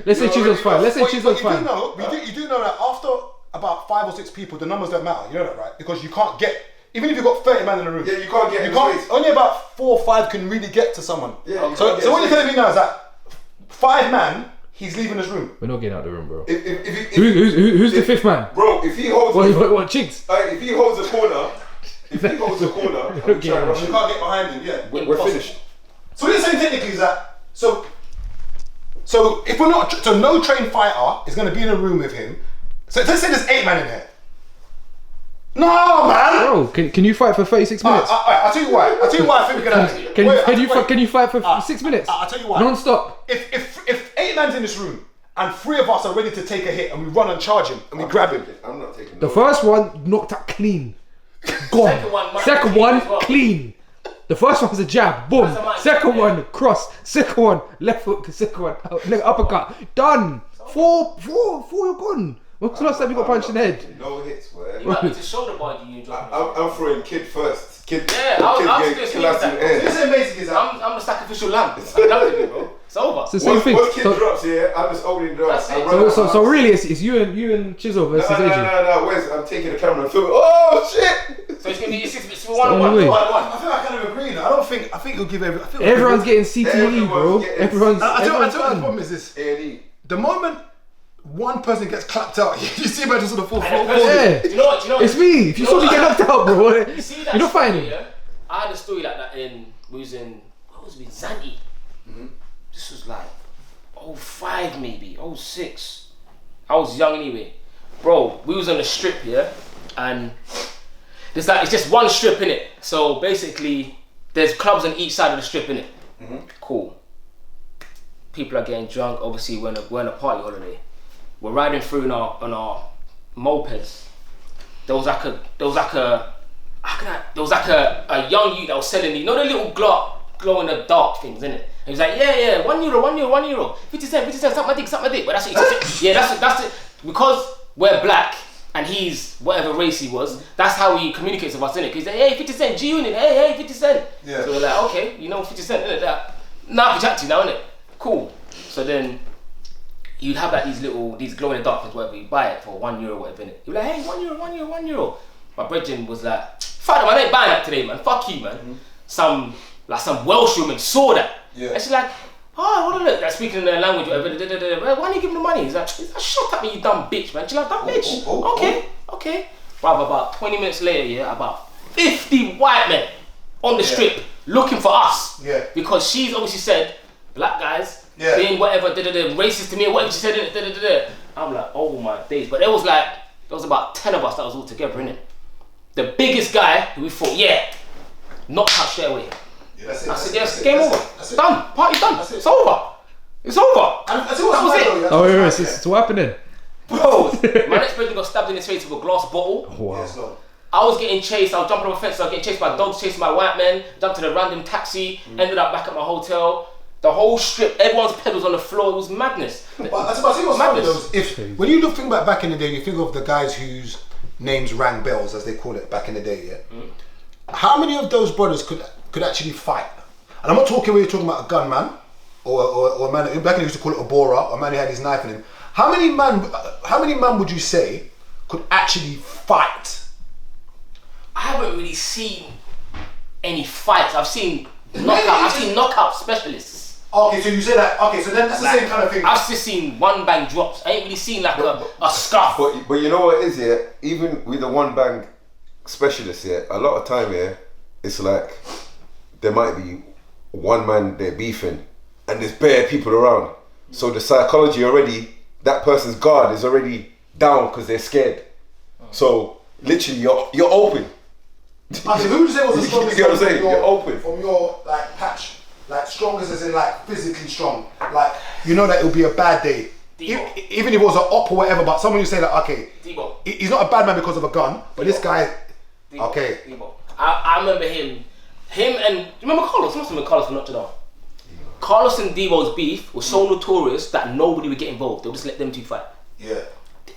Let's say Chiso's fine. Let's say but Chiso's fine. you do know that after about 5 or 6 people, the numbers don't matter. You know that, right? Because you can't get, even if you've got 30 man in the room. Yeah, you can't get in can't. space. Only about 4 or 5 can really get to someone. Yeah, you So can't get what in you're telling me now is that 5 man, he's leaving this room. We're not getting out of the room, bro. If Who's the 5th man? Bro, if he holds, What Chinks? if he holds a corner, I'm trying to rush You him. can't get behind him. Yeah. We're finished. So what you're saying technically is that so if we're not no trained fighter is going to be in a room with him. So let's say there's 8 man in here. No, man. Bro, can you fight for 36 minutes? I'll tell you why. I think we Can you fight for 6 minutes? I'll tell you why. Non-stop. If 8 man's in this room and 3 of us are ready to take a hit and we run and charge him and we grab him. I'm not taking The first one knocked out clean. Gone. Second one clean. The first one's a jab. Boom. Second one cross. Second one left hook. Second one uppercut. Done. Four. You're gone. When's the last time you got punched in the head? No hits, man. You might need to shoulder body you. I'm throwing kid first. Yeah, I was just collapsed in the air. This is amazing, is I'm the sacrificial lamb. I loved it, bro. It's over. It's the same thing. Once kid drops here, I'm just opening the door. That's it. So really, it's you and Chisel versus AJ. No. Wes, I'm taking the camera and filming. Oh shit! So it's gonna be it's the 1-1. only way. 1-1. I feel I kind of agree. I think he'll give Everyone's getting CTE, bro. Everyone's. I tell you what done. the problem is this. A&E. The moment one person gets clapped out, you see him just on the full floor. Yeah. Do you know what? It's me. If you saw me get knocked out, bro, You see that you're not story, fighting. yeah? I had a story like that we was in Zante. This was like 05 maybe, 06. I was young anyway. Bro, we was on the strip, yeah? And it's just one strip in it. So basically, there's clubs on each side of the strip in it. Cool. People are getting drunk. Obviously, we're on a party holiday. We're riding through on our mopeds. There was like a young youth that was selling the little glow in the dark things, innit? And he was like, yeah, €1, 50 cents, suck my dick. But that's what he said. Yeah, that's it. Because we're black and he's whatever race he was, that's how he communicates with us, innit? He's like, hey, 50 cent, G Unit, hey, 50 cent. Yeah. So we're like, okay, 50 cent, innit? Now I can chat to you now, innit? Cool. So then you'd have like these glow in the dark things, whatever, you buy it for €1, whatever, innit? You're like, hey, €1. My brethren was like, fuck them, I ain't buying that today, man. Fuck you, man. Some Welsh woman saw that. Yeah. And she's like, oh, what a look. They're speaking in their language, whatever. Why don't you give him the money? He's like, shut up, you dumb bitch, man. She's like, dumb bitch. Okay. Right, about 20 minutes later, yeah, about 50 white men on the strip looking for us. Yeah. Because she's obviously said, black guys, being whatever, racist to me, or whatever she said, I'm like, oh my days. But there was about 10 of us that was all together, innit? The biggest guy who we thought, knocked out straight away. Yeah, that's it. I said, yes, game over. It's done. Party's done. It's over. It's over. That was it. Oh, wait. So what happened then? Bro, my next person got stabbed in his face with a glass bottle. Wow. I was getting chased. I was jumping on a fence. I was getting chased by dogs, chasing by white men. Jumped in a random taxi. Ended up back at my hotel. The whole strip, everyone's pedals on the floor. It was madness. But I think what's funny though, when you think back in the day, you think of the guys whose names rang bells, as they call it back in the day. Yeah. How many of those brothers could actually fight? And I'm not talking when you're talking about a gunman or a man. Back then, they used to call it a borer, a man who had his knife in him. How many man would you say could actually fight? I haven't really seen any fights. I've seen knockout specialists. Okay, so you say that. Okay, so then that's the same kind of thing. I've just seen one bang drops. I ain't really seen like a scuff. But you know what it is, yeah? Even with the one bang specialist, yeah, a lot of time, yeah, it's like there might be one man they're beefing and there's bare people around. So the psychology already, that person's guard is already down because they're scared. So literally you're open. Actually, who would you say was the strongest? You get what I'm saying? You're open. From your like patch. Like strongest as in like physically strong. Like you know that it'll be a bad day. Even if it was an op or whatever, but someone you say that okay, Debo. He's not a bad man because of a gun, but this guy okay. Debo. I remember him and do you remember Carlos? Must have been Carlos from Notre Dame. Carlos and Debo's beef was so notorious that nobody would get involved. They'll just let them two fight. Yeah.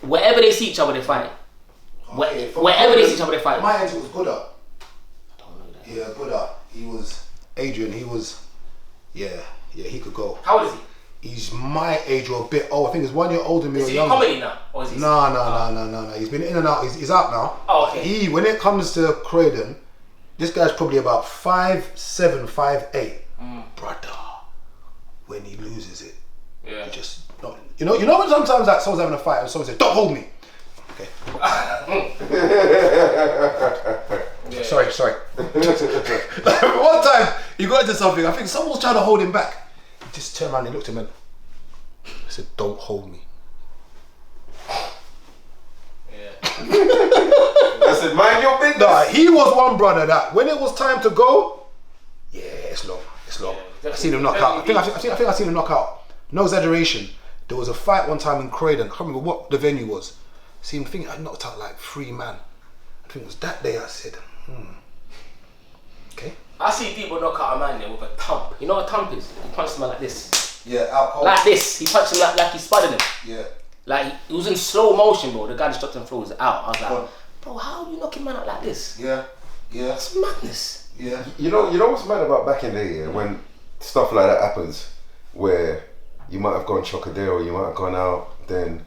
Wherever they see each other, they fight. Okay. Wherever they see each other, they fight. My age it was Buddha. I don't know that. Yeah, Buddha. He was Adrian. He was. Yeah, he could go. How old is he? He's my age or a bit old. I think he's 1 year older than me. Is he comedy now? Or is he? No. He's been in and out. He's out now. Oh, okay. When it comes to Croydon, this guy's probably about 5'7", 5'8". Brother, when he loses it, he just not. You know when sometimes like someone's having a fight and someone says, "Don't hold me." Okay. Sorry. One time he got into something. I think someone was trying to hold him back. He just turned around and looked at him and said, "Don't hold me." I said, "Mind your business." Nah, he was one brother that when it was time to go, it's long. I seen him knock out. I think I seen him knock out. No exaggeration. There was a fight one time in Croydon. I can't remember what the venue was. I think I knocked out like 3 men. I think it was that day. I said, okay. I see people knock out a man there with a thump. You know what a thump is? He punched him like this. Yeah, alcohol. Like this. He punched him like he spotted him. Yeah. Like it was in slow motion, bro. The guy just dropped on the floor, was out. I was like, bro, how are you knocking man out like this? Yeah. Yeah. That's madness. Yeah. You know what's mad about back in the day, when stuff like that happens, where you might have gone Chocodero, you might have gone out, then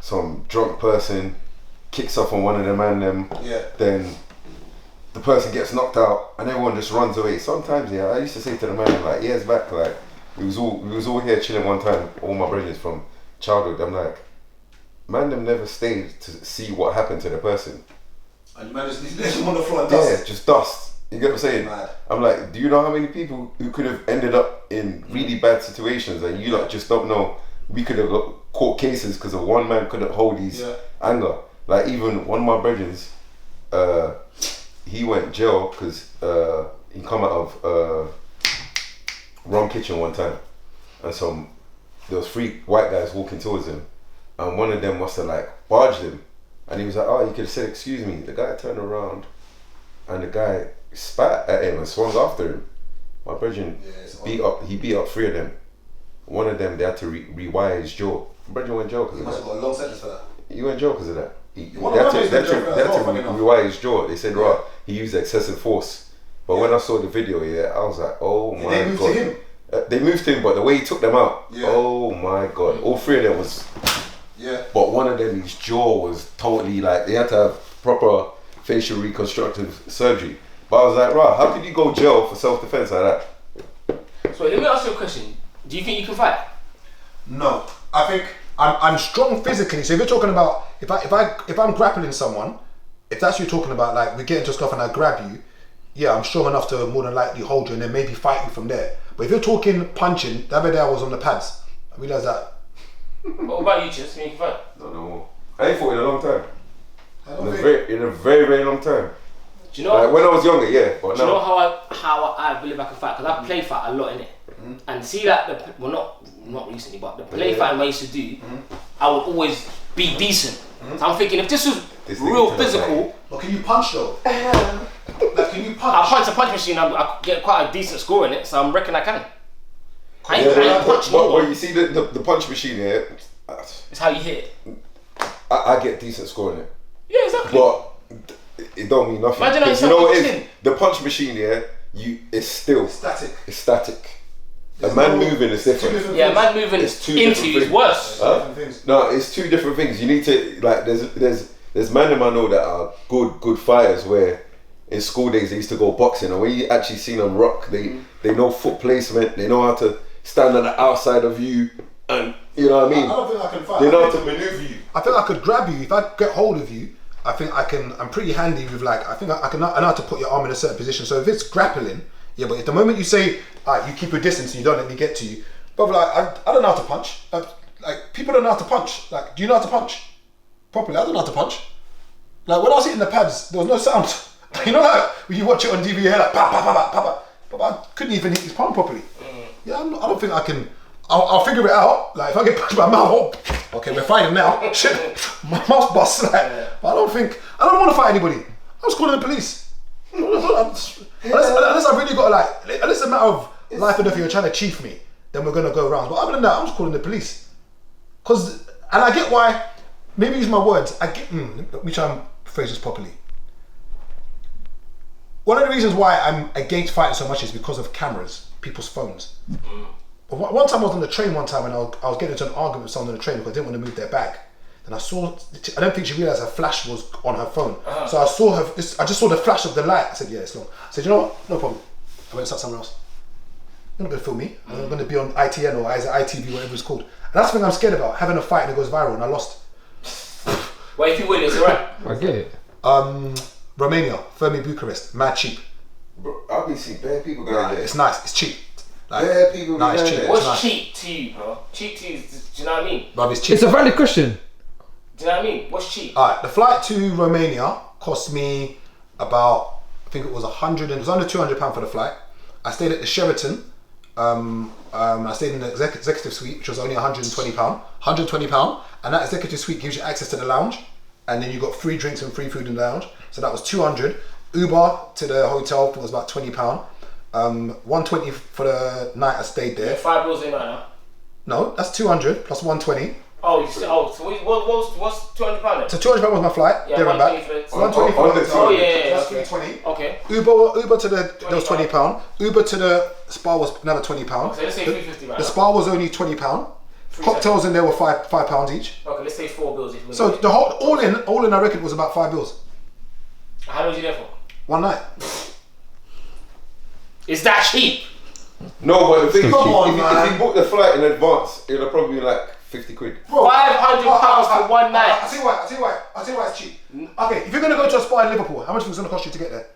some drunk person kicks off on one of them and them, then the person gets knocked out and everyone just runs away. Sometimes, I used to say to the man, like, years back, like, we was all here chilling one time, all my brothers from childhood. I'm like, man, them never stayed to see what happened to the person. And you man just on the floor and dust. Yeah, just dust. You get what I'm saying? Mad. I'm like, do you know how many people who could have ended up in really bad situations and you lot just don't know? We could have got court cases because of one man couldn't hold his anger. Like, even one of my brothers, he went jail because he come out of wrong kitchen one time, and there was 3 white guys walking towards him, and one of them must have like barged him, and he was like, oh, you could have said excuse me. The guy turned around and the guy spat at him and swung after him. My brother beat up 3 of them. One of them, they had to rewire his jaw. My brother went jail because of that. He must have got a long sentence for that. He went jail because of that. They had to rewire his jaw. They said, right, he used excessive force. But when I saw the video, I was like, oh my god. They moved to him? They moved him, but the way he took them out, oh my god. All 3 of them was... Yeah. But one of them, his jaw was totally like, they had to have proper facial reconstructive surgery. But I was like, right, how could you go jail for self-defense like that? So let me ask you a question. Do you think you can fight? No. I think I'm strong physically. So if you're talking about if I'm grappling someone, if that's what you're talking about, like we get into stuff and I grab you, yeah, I'm strong enough to more than likely hold you and then maybe fight you from there. But if you're talking punching, the other day I was on the pads. I realised that. What about you, Chis? You can fight? No. I ain't fought in a long time. In a very, very long time. Do you know? Like when I was younger, but do you now. know how I believe I can fight? Because I play fight a lot in it, and see that not recently, but the play fighting I used to do, I would always be decent. So I'm thinking if this was real physical. But can you punch though? Like, can you punch? I punch a punch machine. I get quite a decent score in it, so I reckon I can. I ain't punch no one. But you see the punch machine here. It's how you hit it. I get decent score in it. Yeah, exactly. But it don't mean nothing. Imagine Because you know what it is? The punch machine here, it's still static. It's static. A man moving is different. Yeah, man moving into you is worse. Huh? No, it's 2 different things. You need to like. There's men I know that are good fighters where in school days they used to go boxing, and when you actually see them rock, they know foot placement. They know how to stand on the outside of you, and you know what I mean. I don't think I can fight. They know how to maneuver you. I think I could grab you if I get hold of you. I think I can. I'm pretty handy with like. I think I know how to put your arm in a certain position. So if it's grappling, yeah. But if the moment you say, you keep your distance and you don't let me get to you, but like I don't know how to punch. Like people don't know how to punch. Like, do you know how to punch properly? I don't know how to punch. Like when I was hitting the pads, there was no sound. You know, like when you watch it on DVD, like pa pa pa pa pa pa. But I couldn't even hit his palm properly. Yeah, I don't think I can. I'll figure it out. Like if I get punched by my mouth, okay, we're fighting now. Shit, my mouth busts. Like, but I don't want to fight anybody. I'm just calling the police. Unless I really got unless it's a matter of life or death, you're trying to chief me, then we're gonna go around. But other than that, I'm just calling the police. And I get why. Maybe use my words. Let me try and phrase this properly. One of the reasons why I'm against fighting so much is because of cameras, people's phones. One time I was on the train and I was getting into an argument with someone on the train because I didn't want to move their bag. And I don't think she realised her flash was on her phone. So I saw her, I just saw the flash of the light. I said, yeah, it's long. I said, you know what? No problem. I went and sat somewhere else. You're not going to film me. I'm going to be on ITN or ITV, whatever it's called. And that's the thing I'm scared about, having a fight and it goes viral and I lost. Well, if you win, it's alright. I get it. Romania, Fermi Bucharest, mad cheap. Bro, I've been seeing bad people going there. It's nice, it's cheap. Like, bad people going it's cheap. there. What's cheap to you, bro? Cheap to you, do you know what I mean? Bruv, it's cheap. It's a valid question. Do you know what I mean? What's cheap? Alright, the flight to Romania cost me about, I think it was under £200 for the flight. I stayed at the Sheraton. I stayed in the executive suite, which was only £120, and that executive suite gives you access to the lounge, and then you got free drinks and free food in the lounge. So that was 200. Uber to the hotel was about £20. 120 for the night I stayed there. $5 a night now. No, that's 200 plus 120. Oh, so what's £200 So £200 was my flight. Yeah, there and back. 120 120 on the Oh yeah, That's okay. 320. Okay. Uber to the there was £20. Uber to the spa was another £20. So let's say 350 right The now. spa was only £20. Cocktails in there were £5 each. Okay, let's say 4 bills if we So the whole all in I reckon was about 5 bills. How long was you there for? One night. Is that cheap? No, but the thing, Come on, if man. you book the flight in advance, it'll probably be like 50 quid. Bro, £500 for one night. I'll tell you why it's cheap. Okay, if you're gonna go to a spa in Liverpool, how much is it gonna cost you to get there?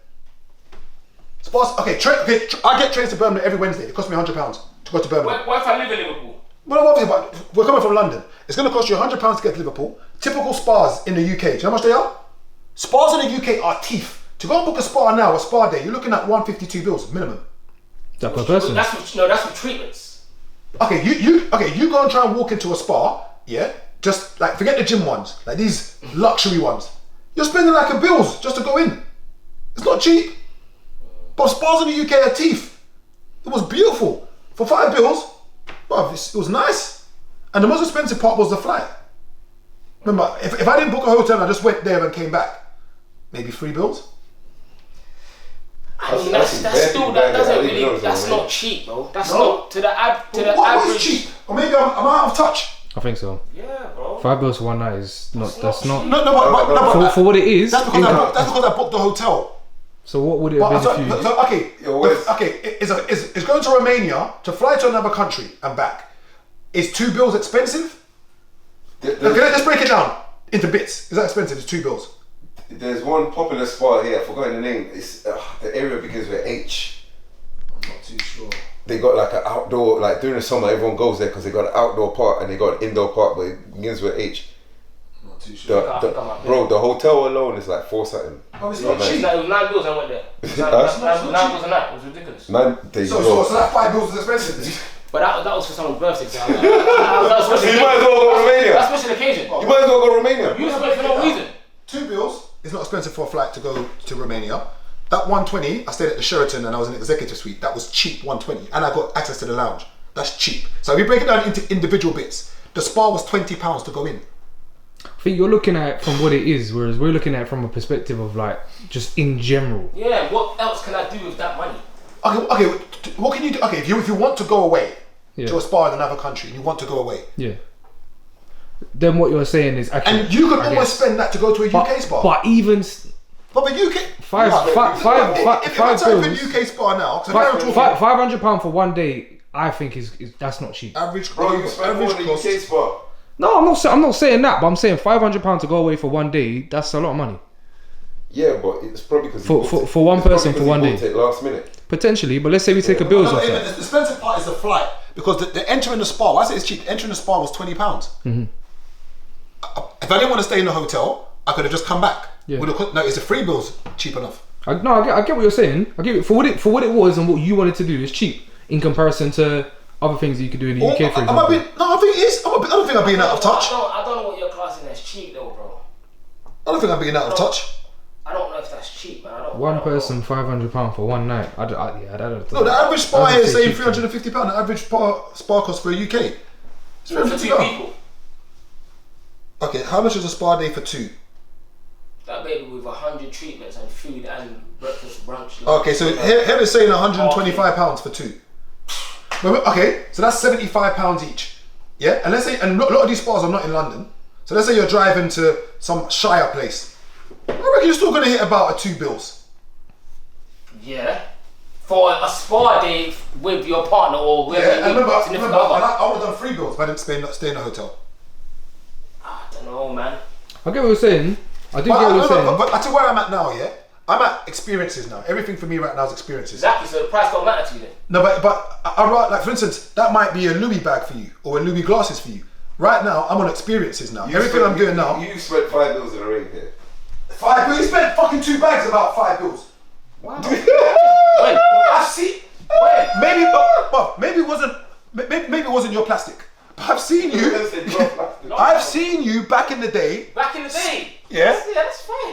Spas, I get trains to Birmingham every Wednesday. It costs me £100 to go to Birmingham. What if I live in Liverpool? Well, obviously, but we're coming from London. It's gonna cost you £100 to get to Liverpool. Typical spas in the UK, do you know how much they are? Spas in the UK are teeth. To go and book a spa now, a spa day, you're looking at 152 bills minimum. Is that per person? That's for treatments. Okay, you go and try and walk into a spa, yeah? Just like forget the gym ones, like these luxury ones. You're spending like a bills just to go in. It's not cheap. But spas in the UK are teeth. It was beautiful. For 5 bills, well, it was nice. And the most expensive part was the flight. Remember, if I didn't book a hotel and I just went there and came back, maybe 3 bills. I mean, that's not cheap, bro. That's not to the What average. is cheap? Or maybe I'm out of touch. I think so. Yeah, bro. 5 bills for one night is not. That's not. No, but For what it is. that's because I booked the hotel. So what would it have been if you? It's going to Romania to fly to another country and back. Is 2 bills expensive? Let's break it down into bits. Is that expensive? It's 2 bills. There's one popular spot here, I've forgotten the name. It's the area begins with H. I'm not too sure. They got like an outdoor, like during the summer everyone goes there because they got an outdoor part and they got an indoor part, but it begins with H. I'm not too sure. Bro, the hotel alone is like 4 something. Oh, it's not cheap. It was 9 bills I went there. 9 bills a night. It was ridiculous. There you go. So that 5 bills is expensive. But that was for someone's birthday. So You might as well go Romania. That's special occasion. You might as well go Romania. You just went for no reason. 2 bills is not expensive for a flight to go to Romania. That 120, I stayed at the Sheraton and I was in the executive suite. That was cheap, 120, and I got access to the lounge. That's cheap. So if we break it down into individual bits, the spa was £20 to go in. I think you're looking at it from what it is, whereas we're looking at it from a perspective of like just in general. Yeah. What else can I do with that money? Okay. What can you do? Okay, if you want to go away Yeah. to a spa in another country, and you want to go away, Yeah. Then what you're saying is actually. and you could I always guess. spend that to go to a UK spa. But even But the UK five if I type in bills. UK spa now, because £500 for one day, I think is that's not cheap. average Bro, you spend more average in the cost. UK spot. No, I'm not saying that, but I'm saying £500 to go away for one day. That's a lot of money. Yeah, but it's probably because For one person for one day. It last minute. Potentially, but let's say we take a bills off The that. expensive part is the flight, because the entering the spa. I say it's cheap. Entering the spa was £20. Mm-hmm. If I didn't want to stay in the hotel, I could have just come back. Yeah. No, it's the 3 bills cheap enough. I get what you're saying. I get it for what it was and what you wanted to do is cheap in comparison to other things that you could do in the UK, for example. I think it is. I don't think I'm being out of touch. I don't know what you're classing as cheap though, bro. I don't think I'm being out of touch. I don't know if that's cheap, man. One person, £500 for one night. I don't. No, the average spa here is saying cheap. £350. The average spa cost for a UK. It's For 2 £350. people. Okay, how much is a spa day for 2? That baby with 100 treatments and food and breakfast, brunch. Okay, so here they're saying £125 for 2. Okay, so that's £75 each. Yeah, and let's say, and a lot of these spas are not in London. So let's say you're driving to some Shire place. I reckon you're still gonna hit about 2 bills. Yeah. For a spa day with your partner or with Yeah, and remember, significant I other. would have done 3 bills if I didn't stay in a hotel. I don't know, man. I get what you're saying. I do get what you're saying. But I tell you where I'm at now, yeah? I'm at experiences now. Everything for me right now is experiences. Exactly, so the price don't matter to you then. No, but I'd rather, like for instance, that might be a Louis bag for you or a Louis glasses for you. Right now, I'm on experiences now. Everything I'm doing now. You spent 5 bills in a ring here. 5 bills? You spent fucking 2 bags about 5 bills. Wow. Wait, I've seen. Wait, maybe it wasn't your plastic. But I've seen you. I've seen you back in the day. Back in the day? Yeah? Yeah,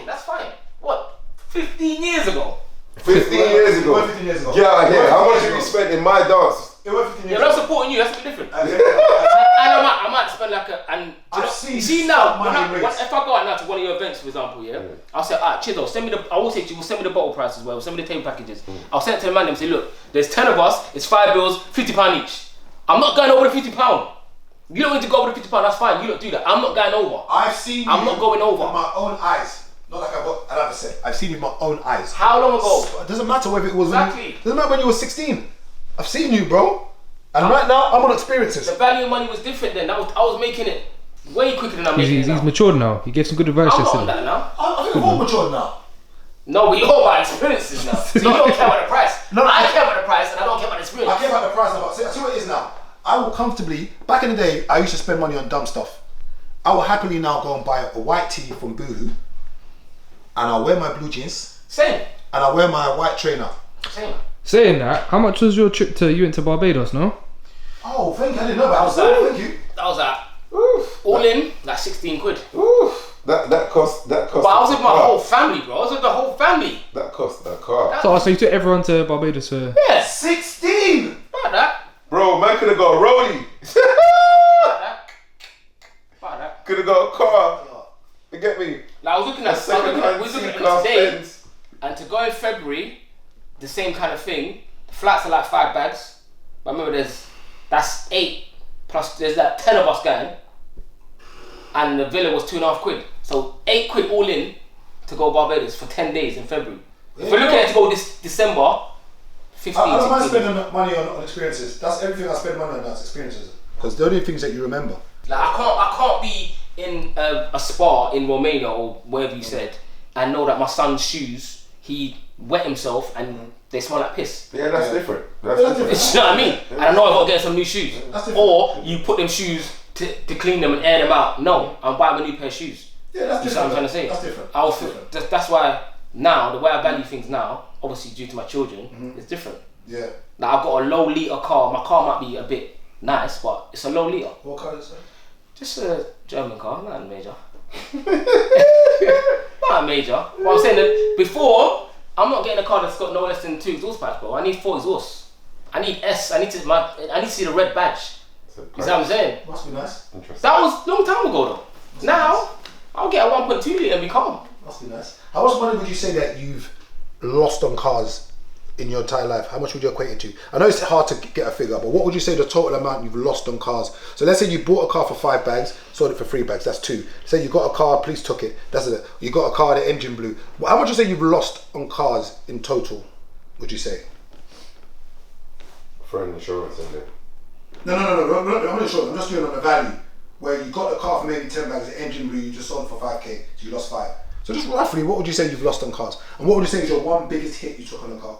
that's fine. What? 15 years ago? 15 years ago. 15 years ago. Yeah. How much have you spent in my dance? It was 15 Yeah, years but I'm ago. supporting you, that's a bit different. And I might spend like and please. See now, money if I go out now to one of your events, for example, I'll say, alright, Chizo, I will say to you, send me the bottle price as well, send me the table packages. I'll send it to the man and say, look, there's 10 of us, it's 5 bills, £50 each. I'm not going over the £50. You don't need to go over the £50, that's fine, you don't do that. I'm not going over. I've seen I'm not going over. With my own eyes. Not like I've got another set. I've seen with my own eyes. How long ago? It doesn't matter whether it was Exactly. doesn't matter when you were 16. I've seen you, bro. And right now, I'm on experiences. The value of money was different then. I was making it way quicker than I'm making it now. He's matured now. He gave some good advice I'm not yesterday. on that now. I think we're all matured now. No, but you're all about experiences now. So you don't care about the price. No, I care about the price and I don't care about the experience. I care about the price now. See what it is now. I will comfortably, back in the day, I used to spend money on dumb stuff. I will happily now go and buy a white tee from Boohoo, and I'll wear my blue jeans. Same. And I'll wear my white trainer. Same. Saying that, how much was your trip you went to Barbados, no? Oh, thank you. I didn't know about that. Thank you. That was that. All in, like 16 quid. Oof. That cost. But I was with my whole family, bro. I was with the whole family. That cost a car. So you took everyone to Barbados for... Yeah. 16! About that. Bro, man could have got a rollie. About that. About that. Could have got a car. You get me? Like I was looking at it C-class today, Benz. and to go in February, the same kind of thing. The flights are like 5 bags, but remember that's 8 plus there's like 10 of us going, and the villa was 2.5 quid. So 8 quid all in to go Barbados for 10 days in February. If we're looking at it to go this December, 15. I don't mind spending money on experiences. That's everything I spend money on. That's experiences. Because they're the only things that you remember. Like I can't be in a spa in Romania or wherever you said and know that my son's shoes, he wet himself and they smell like piss. Yeah, that's different. That's You know different. what I mean? And I know I've got to get some new shoes. Or you put them shoes to clean them and air them out. No, I'm buying a new pair of shoes. Yeah, that's different. You see what I'm trying to say? That's different. That's why now, the way I value things now, obviously due to my children, is different. Yeah. Like I've got a low litre car. My car might be a bit nice, but it's a low litre. What car is that? Just a German car, not a major. Not a major. But I'm saying that before, I'm not getting a car that's got no less than 2 exhaust pipes, bro. I need 4 exhausts. I need S. I need to see the red badge. You see what I'm saying? Must be nice. That was a long time ago though. Now, I'll get a 1.2 litre and be calm. Must be nice. How much money would you say that you've lost on cars in your entire life? How much would you equate it to? I know it's hard to get a figure, but what would you say the total amount you've lost on cars? So let's say you bought a car for 5 bags, sold it for 3 bags, that's 2. Say you got a car, police took it, that's it. You got a car, the engine blew. How much would you say you've lost on cars in total, would you say? For an insurance in there. No, I'm not sure, I'm just doing on the value. Where you got the car for maybe 10 bags, the engine blew, you just sold it for 5k, so you lost 5. So just roughly, what would you say you've lost on cars? And what would you say is your one biggest hit you took on a car?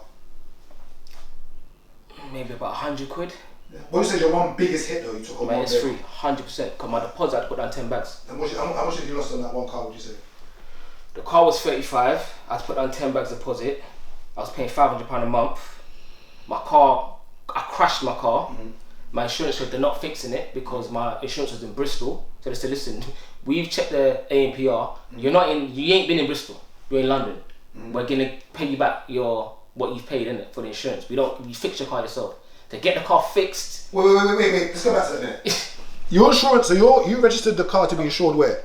Maybe about 100 quid. Yeah. What would you say is your one biggest hit though you took on Man, one it's vehicle? free, 100%. Cause my deposit I had to put down 10 bags. And how much did you lost on that one car, would you say? The car was 35. I had to put down 10 bags deposit. I was paying £500 a month. My car, I crashed my car. Mm-hmm. My insurance said they're not fixing it because my insurance was in Bristol. So they said, listen, we've checked the ANPR. Mm-hmm. You ain't been in Bristol. You're in London. Mm-hmm. We're gonna pay you back what you've paid in it for the insurance. You fix your car yourself. To get the car fixed. Wait. Let's go back to that minute. Your insurance, so you registered the car to be insured where?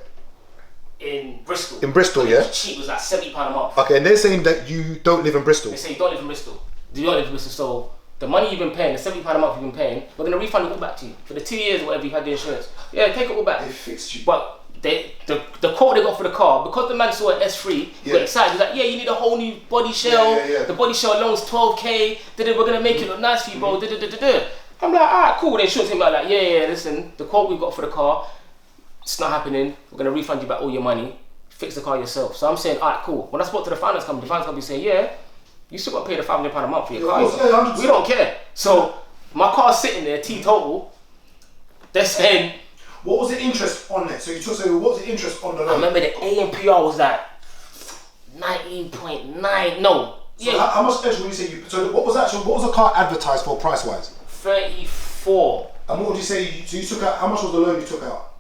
In Bristol. In Bristol, yeah? Cheap was like £70 a month. Okay, and they're saying that you don't live in Bristol. They say you don't live in Bristol. You don't live in Bristol, so the money you've been paying, the £70 a month you've been paying, we're going to refund it all back to you. For the 2 years or whatever you've had the insurance. Yeah, take it all back. They fixed you. But the quote they got for the car, because the man saw an S3, he got excited. He's like, yeah, you need a whole new body shell. Yeah. The body shell alone's 12k. We're going to make it look nice for you, bro. I'm like, alright, cool. The insurance came out like, yeah, listen, the quote we got for the car, it's not happening. We're going to refund you back all your money. Fix the car yourself. So I'm saying, alright, cool. When I spoke to the finance company saying, yeah, you still got to pay the £500 a month for your car. Yeah, we don't care. So my car's sitting there, teetotal. They're saying, what was the interest on it? So what was the interest on the loan? I remember the ANPR was like 19.9. No. So yeah. How much extra would you say what was the car advertised for price wise? 34. And what would you say? So you took out? How much was the loan you took out?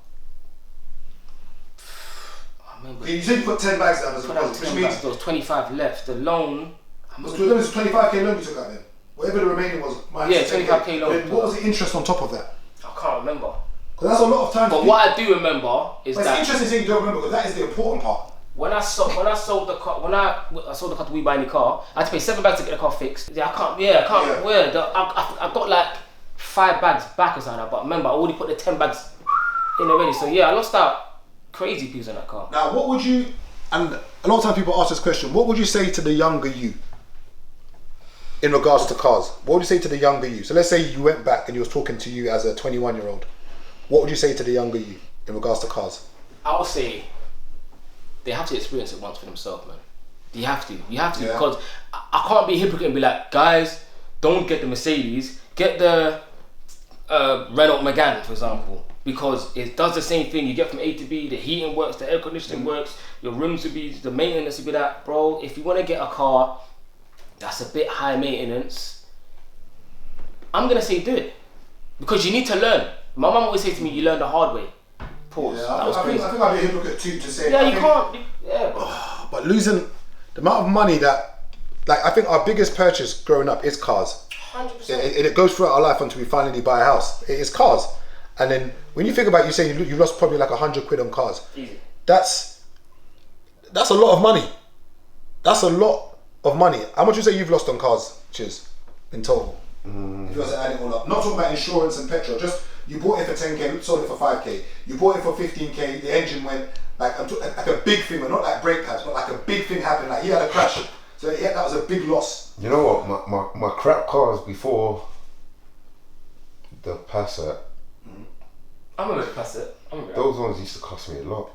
I remember. You said you put 10 bags down as a deposit, which means there was 25 left. The loan. It was 25k loan you took out then. Whatever the remaining was. Yeah, 25k loan. Then what was the interest on top of that? I can't remember. Because that's a lot of times. But what I do remember is but that. it's interesting you don't remember because that is the important part. When I sold the car, I sold the car to We Buy Any Car, I had to pay 7 bags to get the car fixed. I can't. I got like 5 bags back or something. But remember, I already put the 10 bags in already. So yeah, I lost out crazy peas on that car. Now, what would you? And a lot of times people ask this question. What would you say to the younger you in regards to cars? What would you say to the younger you? So let's say you went back and you was talking to you as a 21-year-old. What would you say to the younger you in regards to cars? I would say they have to experience it once for themselves, man. You have to because I can't be a hypocrite and be like, guys, don't get the Mercedes, get the Renault Megane, for example, because it does the same thing. You get from A to B, the heating works, the air conditioning works, your rooms would be, the maintenance would be that, bro. If you want to get a car that's a bit high maintenance, I'm gonna say do it because you need to learn. My mum always says to me, you learn the hard way. Pause. Yeah, that was crazy. I think I'd be a hypocrite too to say. Yeah, you can't. Yeah, bro. But losing the amount of money that, like, I think our biggest purchase growing up is cars. 100%. It goes throughout our life until we finally buy a house. It is cars. And then when you think about, you saying you lost probably like 100 quid on cars. Easy. That's a lot of money. That's a lot of money. How much would you say you've lost on cars, Chiz, in total? If you was to add it all up. Not talking about insurance and petrol, just you bought it for 10k, sold it for 5k. You bought it for 15k, the engine went, like a big thing, but not like brake pads, but like a big thing happened, like he had a crash. So that was a big loss. You know what? My crap cars before the Passat. I remember the Passat. Those ones used to cost me a lot.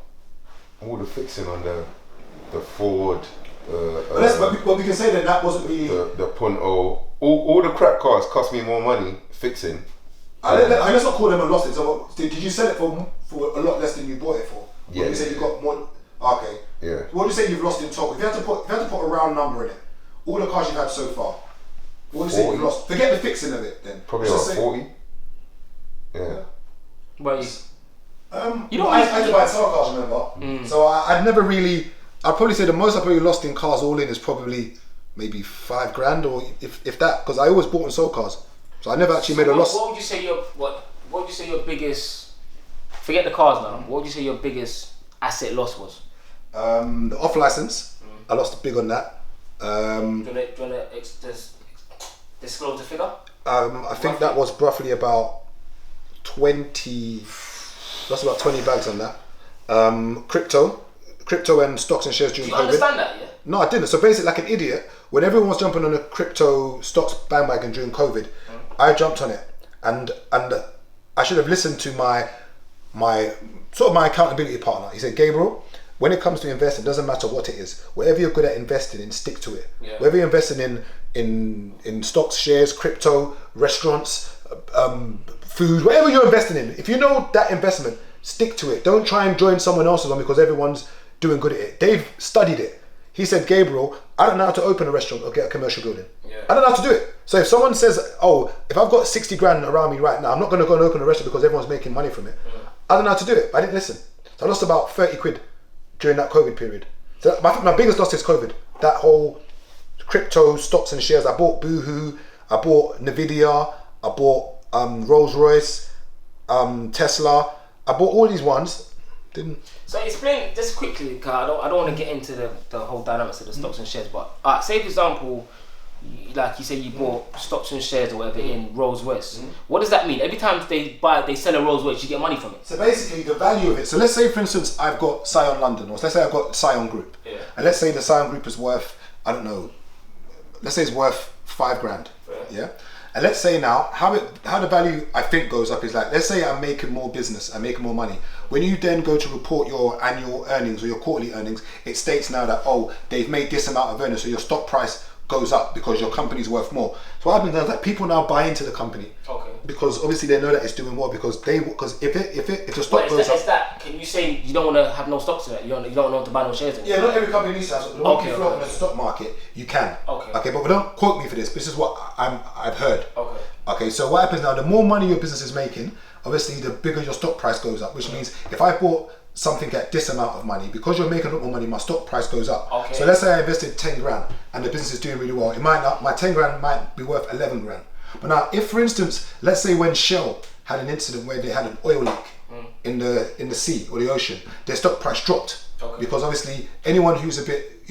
All the fixing on the Ford. But we can say that wasn't really the Punto. All the crap cars cost me more money fixing. Let's not call them a loss. So did you sell it for a lot less than you bought it for? Yeah. You say you got more. Okay. Yeah. What would you say you've lost in total? If you had to put a round number in it, all the cars you've had so far, what would you say you've lost? Forget the fixing of it then. Probably about 40. Yeah. But you know, I had to buy sell cars, remember? So I'd never really. I'd probably say the most I've probably lost in cars all in is probably maybe $5,000 or if that, because I always bought and sold cars, so I never actually made a loss. What would you say your biggest? Forget the cars now. What would you say your biggest asset loss was? The off license. I lost big on that. Do you want to disclose the figure? I think that was roughly about 20. Lost about 20 bags on that. Crypto and stocks and shares during COVID. Do you understand that? Yeah. No, I didn't. So basically, like an idiot, when everyone was jumping on the crypto stocks bandwagon during COVID, I jumped on it, and I should have listened to my accountability partner. He said, Gabriel, when it comes to investing, it doesn't matter what it is. Whatever you're good at investing in, stick to it. Yeah. Whether you're investing in stocks, shares, crypto, restaurants, food, whatever you're investing in, if you know that investment, stick to it. Don't try and join someone else's one because everyone's doing good at it. Dave studied it. He said, Gabriel, I don't know how to open a restaurant or get a commercial building. Yeah. I don't know how to do it. So if someone says, oh, if I've got 60 grand around me right now, I'm not going to go and open a restaurant because everyone's making money from it. I don't know how to do it, but I didn't listen. So I lost about 30 quid during that COVID period. So I think my biggest loss is COVID. That whole crypto, stocks and shares. I bought Boohoo, I bought Nvidia, I bought Rolls Royce, Tesla. I bought all these ones. So explain just quickly, because I don't want to get into the whole dynamics of the stocks and shares, but say for example, like you say you bought stocks and shares or whatever in Rolls Royce. What does that mean? Every time they sell a Rolls Royce, you get money from it. So basically the value of it. So let's say for instance I've got Scion London, or let's say I've got Scion Group, and let's say the Scion Group is worth, I don't know, let's say it's worth $5,000. Yeah. And let's say now, how the value I think goes up is like, let's say I'm making more business, I'm making more money. When you then go to report your annual earnings or your quarterly earnings, it states now that, oh, they've made this amount of earnings, so your stock price goes up because your company's worth more. So what happens is that people now buy into the company. Okay. Because obviously they know that it's doing well because if the stock goes up. Can you say you don't want to have no stocks in it? You don't want to buy no shares in it? Yeah, not every company needs to have something. If you float in the stock market, you can. Okay, but don't quote me for this. This is what I've heard. Okay, so what happens now, the more money your business is making, obviously the bigger your stock price goes up, which means if I bought something at this amount of money, because you're making a lot more money, my stock price goes up. Okay. So let's say I invested 10 grand and the business is doing really well. It might not, my 10 grand might be worth 11 grand. But now, if for instance, let's say when Shell had an incident where they had an oil leak in the sea or the ocean, their stock price dropped. Because obviously anyone who's a bit,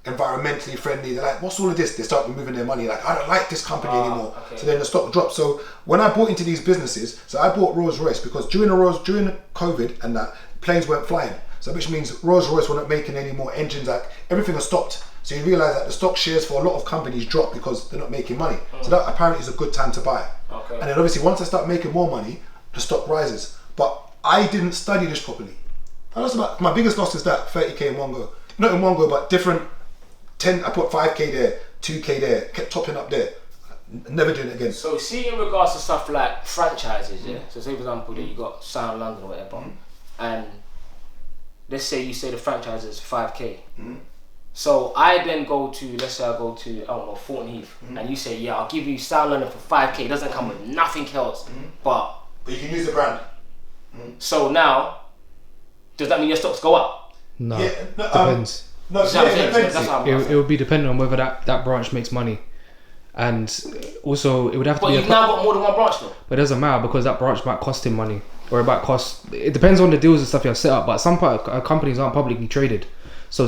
environmentally friendly, they're like, what's all of this? They start removing their money, like, I don't like this company anymore. So then the stock drops. So when I bought into these businesses, so I bought Rolls-Royce because during COVID and that, planes weren't flying. So which means Rolls-Royce were not making any more engines, like everything was stopped. So you realise that the stock shares for a lot of companies drop because they're not making money. So that apparently is a good time to buy. And then obviously once I start making more money, the stock rises. But I didn't study this properly. I lost my biggest loss is that 30k in one go. Not in one go, but different 10, I put 5k there, 2k there, kept topping up there. Never doing it again. So see in regards to stuff like franchises, so say for example that you got Sound London or whatever, and let's say you say the franchise is 5k. So I then let's say I go to, I don't know, Thornton Heath, and you say, yeah, I'll give you Sound London for 5k, it doesn't come with nothing else, but you can use the brand. So now, does that mean your stocks go up? No, depends. It would be dependent on whether that branch makes money. And also it would have to be... But you've now got more than one branch though. But it doesn't matter because that branch might cost him money. Or it might cost... It depends on the deals and stuff you have set up, but some companies aren't publicly traded. So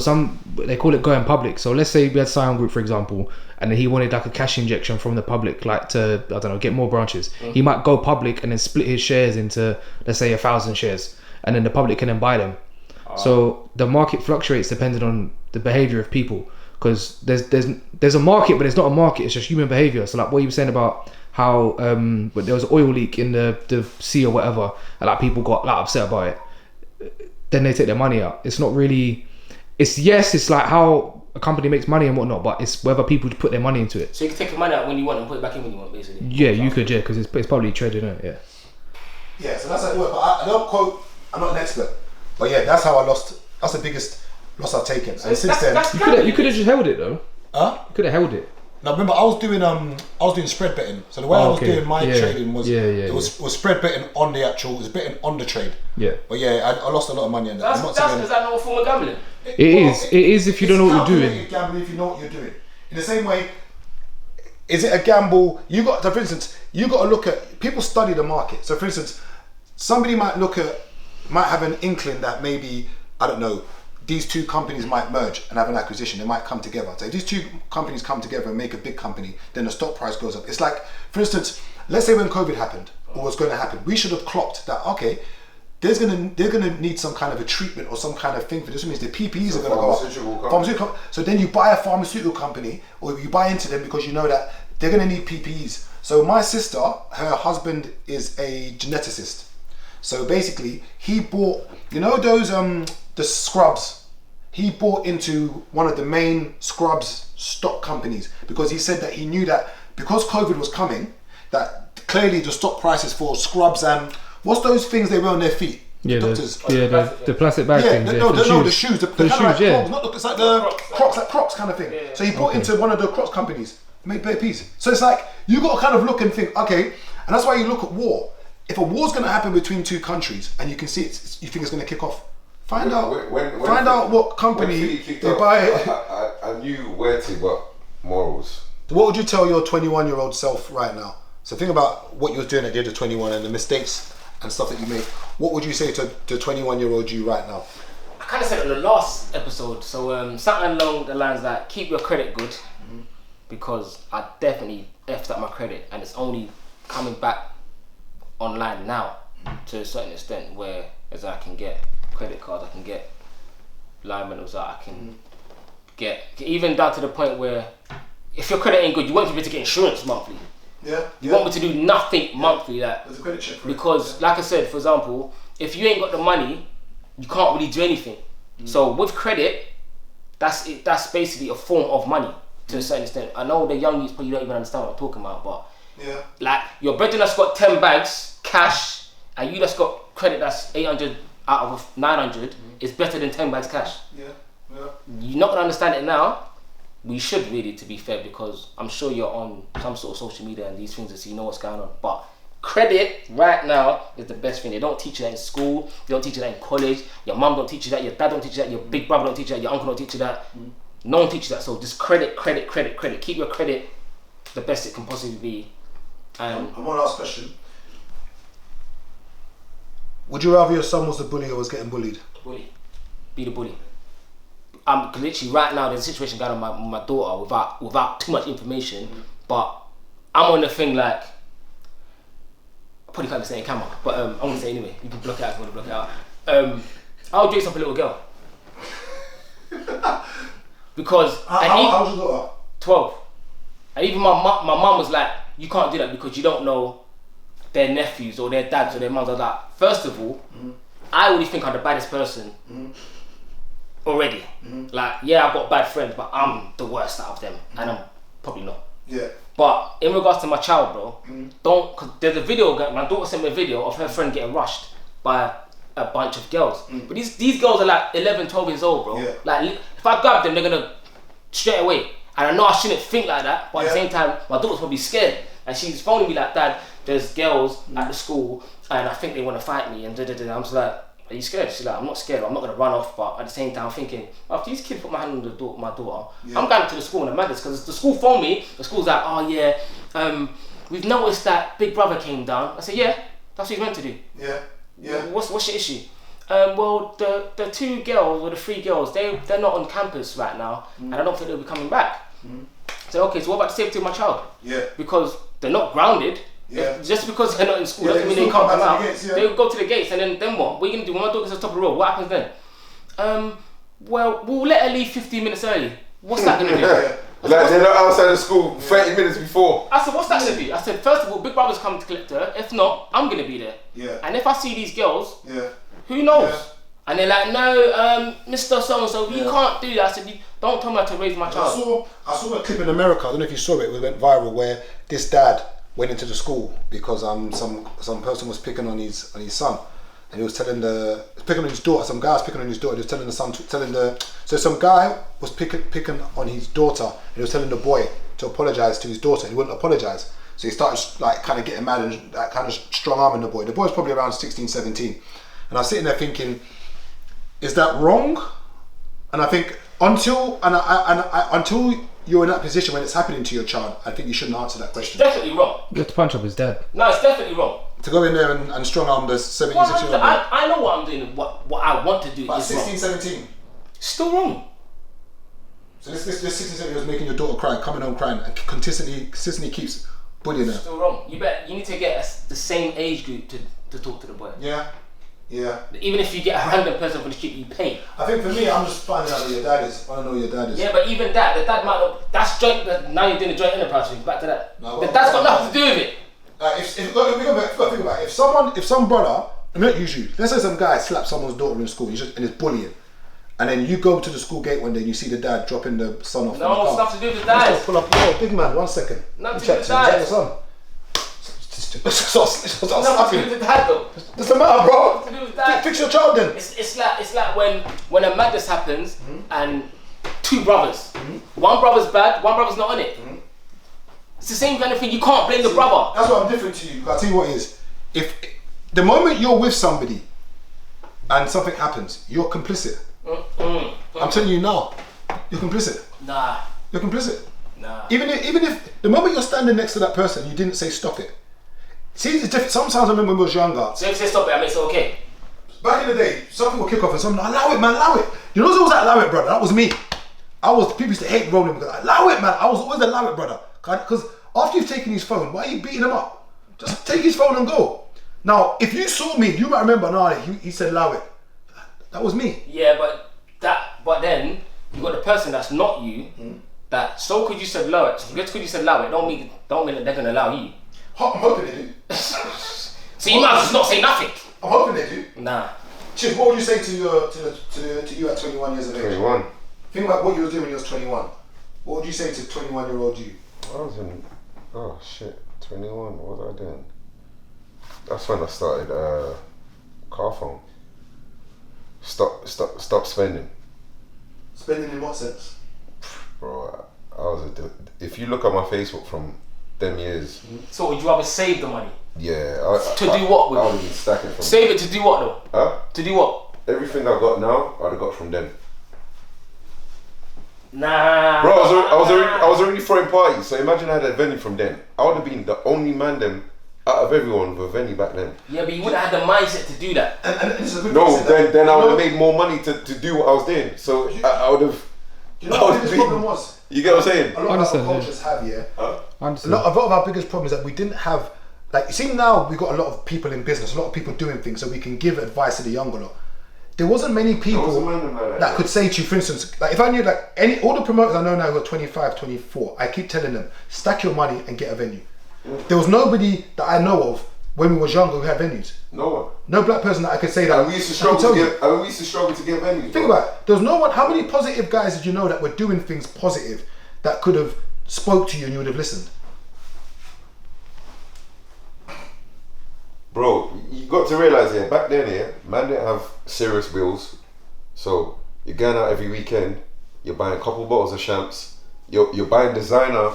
they call it going public. So let's say we had Scion Group, for example, and then he wanted like a cash injection from the public, like to, I don't know, get more branches. He might go public and then split his shares into, let's say, 1,000 shares. And then the public can then buy them. So the market fluctuates depending on the behavior of people. Because there's a market, but it's not a market. It's just human behavior. So like what you were saying about how there was an oil leak in the sea or whatever, and like people got like upset about it. Then they take their money out. It's not really... It's like how a company makes money and whatnot, but it's whether people put their money into it. So you can take your money out when you want and put it back in when you want, basically. Yeah, you could, because it's probably traded in it, Yeah, so that's how it works. But I don't quote, I'm not an expert. But yeah, that's how I lost. That's the biggest loss I've taken. And since then... You could have just held it though. Huh? You could have held it. Now remember, I was doing spread betting. So the way I was doing my trading was was spread betting on the actual, it was betting on the trade. Yeah. But yeah, I lost a lot of money on that. Is that not a form of gambling? It is if you don't know what you're doing. It's gambling if you know what you're doing. In the same way, is it a gamble? So for instance, you got to look at, people study the market. So for instance, somebody might have an inkling that maybe, I don't know, these two companies might merge and have an acquisition. They might come together. So if these two companies come together and make a big company, then the stock price goes up. It's like, for instance, let's say when COVID happened, or was going to happen, we should have clocked that, okay, they're gonna need some kind of a treatment or some kind of thing for this. Which means the PPEs are gonna go up. Pharmaceutical. So then you buy a pharmaceutical company, or you buy into them because you know that they're gonna need PPEs. So my sister, her husband is a geneticist. So basically, he bought, those the scrubs. He bought into one of the main scrubs stock companies because he said that he knew that because COVID was coming, that clearly the stock prices for scrubs and what's those things they wear on their feet? Yeah, doctors. The plastic bag things. The shoes. The kind shoes, of like it's like the Crocs kind of thing. Yeah. So he bought into one of the Crocs companies, made bare piece. So it's like you got to kind of look and think, okay, and that's why you look at war. If a war's going to happen between two countries and you can see it, you think it's going to kick off. Find out what company they buy. I knew where to, but morals. So what would you tell your 21-year-old self right now? So think about what you were doing at the age of 21 and the mistakes and stuff that you made. What would you say to 21-year-old you right now? I kind of said it in the last episode. So something along the lines that keep your credit good, because I definitely effed up my credit and it's only coming back online now to a certain extent, where as I can get credit cards, I can get line rentals, I can get even down to the point where if your credit ain't good, you won't be able to get insurance monthly. You want me to do nothing monthly, there's a credit check for because like I said, for example, if you ain't got the money, you can't really do anything. So with credit, that's basically a form of money to a certain extent. I know the young youths probably don't even understand what I'm talking about, but like your brethren that's got 10 bags cash and you that's got credit that's 800 out of 900 is better than 10 bags cash. You're not gonna understand it now. We should really, to be fair, because I'm sure you're on some sort of social media and these things so you know what's going on. But credit right now is the best thing. They don't teach you that in school, they don't teach you that in college, your mum don't teach you that, your dad don't teach you that, your big brother don't teach you that, your uncle don't teach you that. No one teaches you that. So just credit. Keep your credit the best it can possibly be. And one last question. Would you rather your son was the bully or was getting bullied? Bully. Be the bully. Literally right now there's a situation going on with my daughter without too much information, but I'm on the thing like, I probably can't say in camera, but I'm gonna say anyway. You can block it out if you want to block it out. I'll dress up a little girl. Because how's your daughter? 12. And even my mum was like, you can't do that because you don't know their nephews or their dads or their mums. I was like, first of all, I already think I'm the baddest person already. Like, yeah, I've got bad friends, but I'm the worst out of them, and I'm probably not. Yeah. But in regards to my child, bro, cause there's a video. My daughter sent me a video of her friend getting rushed by a bunch of girls. But these girls are like 11, 12 years old, bro. Yeah. Like, if I grab them, they're gonna straight away. And I know I shouldn't think like that, but at the same time, my daughter's probably scared, and she's phoning me like, Dad, there's girls at the school, and I think they want to fight me, and I'm just like, are you scared? She's like, I'm not scared, I'm not going to run off, but at the same time, I'm thinking, after these kids put my hand on my daughter, I'm going to the school and I'm madness, because the school phoned me, the school's like, oh yeah, we've noticed that Big Brother came down. I said, yeah, that's what he's meant to do. Yeah, yeah. What's your issue? Well, the 2 girls or the 3 girls, they're not on campus right now, and I don't think they'll be coming back. So okay, so what about the safety of my child? Yeah. Because they're not grounded. Yeah. Just because they're not in school doesn't mean they can't come out. They'll go to the gates, and then what? What are you gonna do? When my daughter gets to the top of the road, what happens then? Well, we'll let her leave 15 minutes early. What's that gonna do? Like they're not outside of school 30 minutes before. I said, what's that gonna be? I said, first of all, Big Brother's coming to collect her. If not, I'm gonna be there. Yeah. And if I see these girls, who knows? Yeah. And they're like, no, Mr. So-and-so, you can't do that. I said, don't tell me to raise my child. I saw a clip in America, I don't know if you saw it, it went viral, where this dad went into the school because some person was picking on his son, and he was telling picking on his daughter. Some guy was picking on his daughte. He was telling the son so some guy was picking on his daughter, and he was telling the boy to apologize to his daughter. He wouldn't apologize, so he started like kind of getting mad and like, kind of strong arming the boy. The boy's probably around 16, 17, and I was sitting there thinking, is that wrong? And I think until you're in that position when it's happening to your child, I think you shouldn't answer that question. It's definitely wrong. You have to punch up his dad. No, it's definitely wrong. To go in there and strong arm the 76-year-old. I know what I'm doing. What I want to do but is 16, wrong. 17. Still wrong. So this 16-17-year-old is making your daughter cry, coming home crying, and consistently keeps bullying her. Still wrong. You need to get the same age group to talk to the boy. Yeah. Yeah. Even if you get a random person from the street, you pay. I think for me, I'm just finding out who your dad is. I want to know who your dad is. Yeah, but even that, the dad might not. That's joint. Now you're doing a joint enterprise thing. Back to that. No, the dad's got nothing to do with it. If we go back, think about it. If some brother, I mean, not usually, let's say some guy slaps someone's daughter in school, and is bullying, and then you go to the school gate one day and you see the dad dropping the son off. No, it's nothing to do with the dad. Let's pull up. Yo, big man, 1 second. Nothing to do with the dad. Is that your son? Nothing to do with the dad though. Doesn't matter, bro. Nothing to do with that. Fix your child then. It's like when a madness happens and 2 brothers. One brother's bad, one brother's not on it. It's the same kind of thing. You can't blame the brother. That's why I'm different to you. I'll tell you what it is. If the moment you're with somebody and something happens, you're complicit. I'm telling you now, you're complicit. Nah. You're complicit. Nah. Even if the moment you're standing next to that person, you didn't say stop it. See, it's different. Sometimes I remember when we was younger. So if you say stop it, I mean it's okay. Back in the day, some people kick off and some allow it, man, allow it. You know who was like, allow it, brother? That was me. People used to hate rolling because allow it, man. I was always allow it, brother. Because after you've taken his phone, why are you beating him up? Just take his phone and go. Now, if you saw me, you might remember. He said allow it. That was me. Yeah, but then you got the person that's not you. That so could you said allow it. Just could you said allow it. Don't mean that they're gonna allow you. I'm hoping they do. So you might just not say nothing. I'm hoping they do. Nah. Chis, what would you say to you at 21 years of age? 21. Think about what you were doing when you was 21. What would you say to 21-year-old you? I was in, 21. What was I doing? That's when I started car phone. Stop spending. Spending in what sense? Bro, if you look at my Facebook from them years. So would you rather save the money? Yeah. To do what with it? I would have stack it from. Save it to do what though? Huh? To do what? Everything I got now, I'd have got from them. Nah. Bro, I was already throwing parties, so imagine I had a venue from them. I would have been the only man them out of everyone with a venue back then. Yeah, but you wouldn't have the mindset to do that. And this is a good No, thing, then I would have made more money to do what I was doing. So I would have. You know what the biggest problem was? You get what I'm saying? A lot of our cultures have, yeah. I A understand. lot of our biggest problem is that we didn't have, like, you see now we've got a lot of people in business, a lot of people doing things, so we can give advice to the younger lot. There wasn't many people that could say to you, for instance, like if I knew like all the promoters I know now who are 25, 24, I keep telling them, stack your money and get a venue. There was nobody that I know of when we was younger who had venues. No one. No black person that I could say that. And we used to struggle to get. we used to struggle to get venues. Think about it. There was no one. How many positive guys did you know that were doing things positive that could have spoke to you and you would have listened? Bro, you got to realise here, back then here, man didn't have serious bills. So you're going out every weekend, you're buying a couple bottles of champs, you're buying designer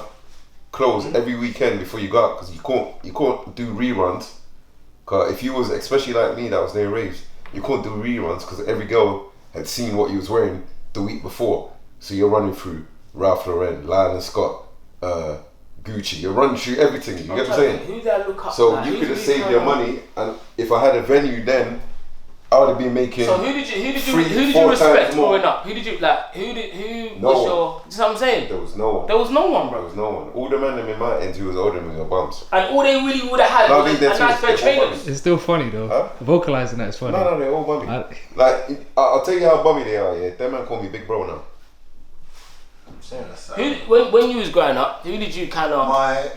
clothes every weekend before you go out, because you can't do reruns. Cause if you was, especially like me that was doing raves, you couldn't do reruns because every girl had seen what you was wearing the week before. So you're running through Ralph Lauren, Lyle Scott, Gucci, you're running through everything, you get what I'm saying? Who did I look up? So you could have saved your money, and if I had a venue then, I would have been making. So who did you respect growing up? Who was your? Do you know what I'm saying? There was no one. There was no one, bro. There was no one. All the men in my end who was older than me were bums. And all they really would have had was a nice pair of trainers. It's still funny though. Huh? Vocalizing that is funny. No, they're all bummy. Like, I'll tell you how bummy they are, yeah. Them man call me Big Bro now. When you was growing up, who did you kind of...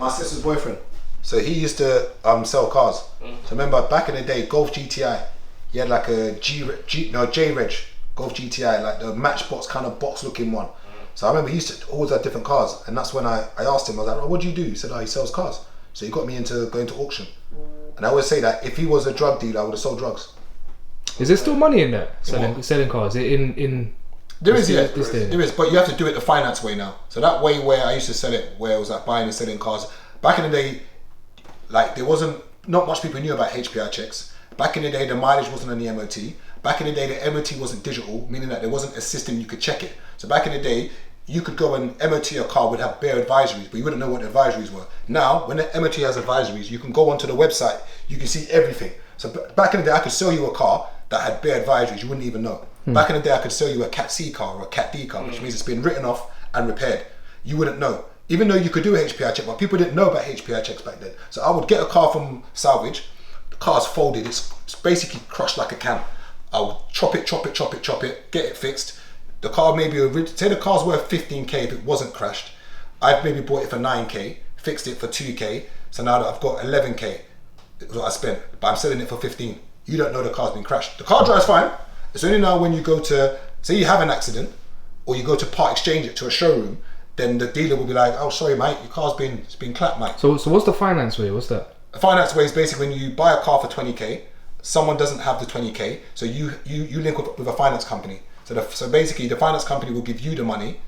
My sister's boyfriend. So he used to sell cars. So remember back in the day, Golf GTI, he had like a J-Reg Golf GTI, like the Matchbox kind of box looking one. So I remember he used to always have different cars, and that's when I asked him, I was like, oh, what do you do? He said, oh, he sells cars. So he got me into going to auction. And I always say that if he was a drug dealer, I would have sold drugs. Is there still money in that selling cars? There is, but you have to do it the finance way now. So that way where I used to sell it, where it was like buying and selling cars, back in the day, like not much people knew about HPI checks. Back in the day, the mileage wasn't on the MOT. Back in the day, the MOT wasn't digital, meaning that there wasn't a system you could check it. So back in the day, you could go and MOT your car would have bare advisories, but you wouldn't know what the advisories were. Now, when the MOT has advisories, you can go onto the website, you can see everything. So back in the day, I could sell you a car that had bare advisories, you wouldn't even know. Back in the day, I could sell you a Cat C car or a Cat D car, which means it's been written off and repaired. You wouldn't know. Even though you could do a HPI check, but people didn't know about HPI checks back then. So I would get a car from salvage, the car's folded, it's basically crushed like a can. I would chop it, get it fixed. The car say the car's worth 15k if it wasn't crashed. I've maybe bought it for 9k, fixed it for 2k, so now that I've got 11k, is what I spent, but I'm selling it for 15. You don't know the car's been crashed. The car drives fine. It's only now when you go to, say you have an accident, or you go to part exchange it to a showroom, then the dealer will be like, oh sorry mate, your car's been clapped mate. So what's the finance way? What's that? The finance way is basically when you buy a car for 20k, someone doesn't have the 20k, so you link with a finance company. So basically the finance company will give you the money,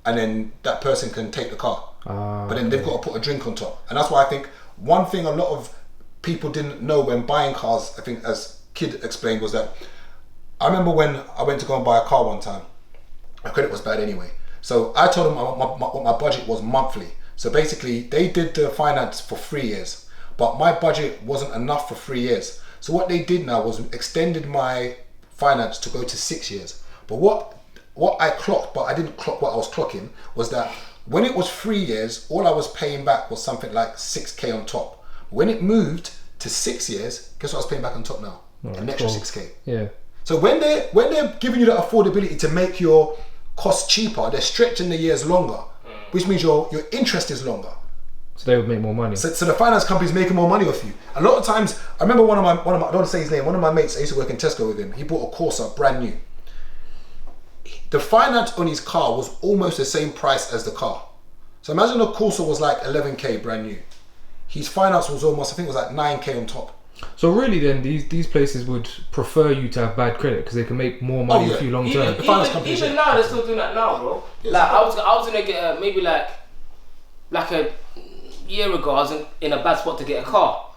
and then that person can take the car. But then they've got to put a drink on top. And that's why I think one thing a lot of people didn't know when buying cars, I think as Kid explained, was that I remember when I went to go and buy a car one time, my credit was bad anyway. So I told them what my budget was monthly. So basically they did the finance for 3 years, but my budget wasn't enough for 3 years. So what they did now was extended my finance to go to 6 years. But what I clocked, but I didn't clock what I was clocking, was that when it was 3 years, all I was paying back was something like 6k on top. When it moved to 6 years, guess what I was paying back on top now? An extra 6k. Yeah. So when they're giving you that affordability to make your costs cheaper, they're stretching the years longer, which means your interest is longer. So they would make more money. So the finance company's making more money off you. A lot of times, I remember one of my I don't want to say his name, one of my mates, I used to work in Tesco with him, he bought a Corsa brand new. The finance on his car was almost the same price as the car. So imagine the Corsa was like 11k brand new. His finance was almost, I think it was like 9k on top. So really then, these places would prefer you to have bad credit because they can make more money off you long term. Even now, they're still doing that now, bro. Yes, like I was gonna get maybe like a year ago, I was in a bad spot to get a car,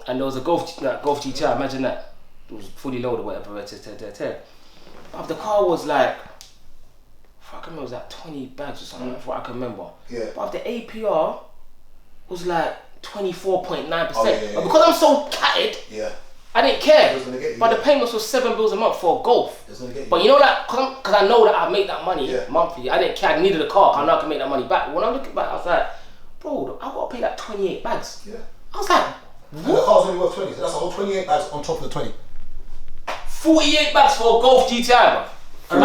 and there was a Golf GTI. Imagine that, it was fully loaded or whatever. But the car was like, I can remember, it was like 20 bags or something. That's what I can remember. Yeah. But the APR was like 24.9%. Oh, yeah. But because I'm so catted, I didn't care. But the payments was £7 a month for a Golf. But you know that, because I know that I make that money monthly, I didn't care. I needed a car. I know I can make that money back. When I look back, I was like, bro, I got to pay like 28 bags. I was like, what? And the car's only worth 20, so that's a whole 28 bags on top of the 20. 48 bags for a Golf GTI, bro.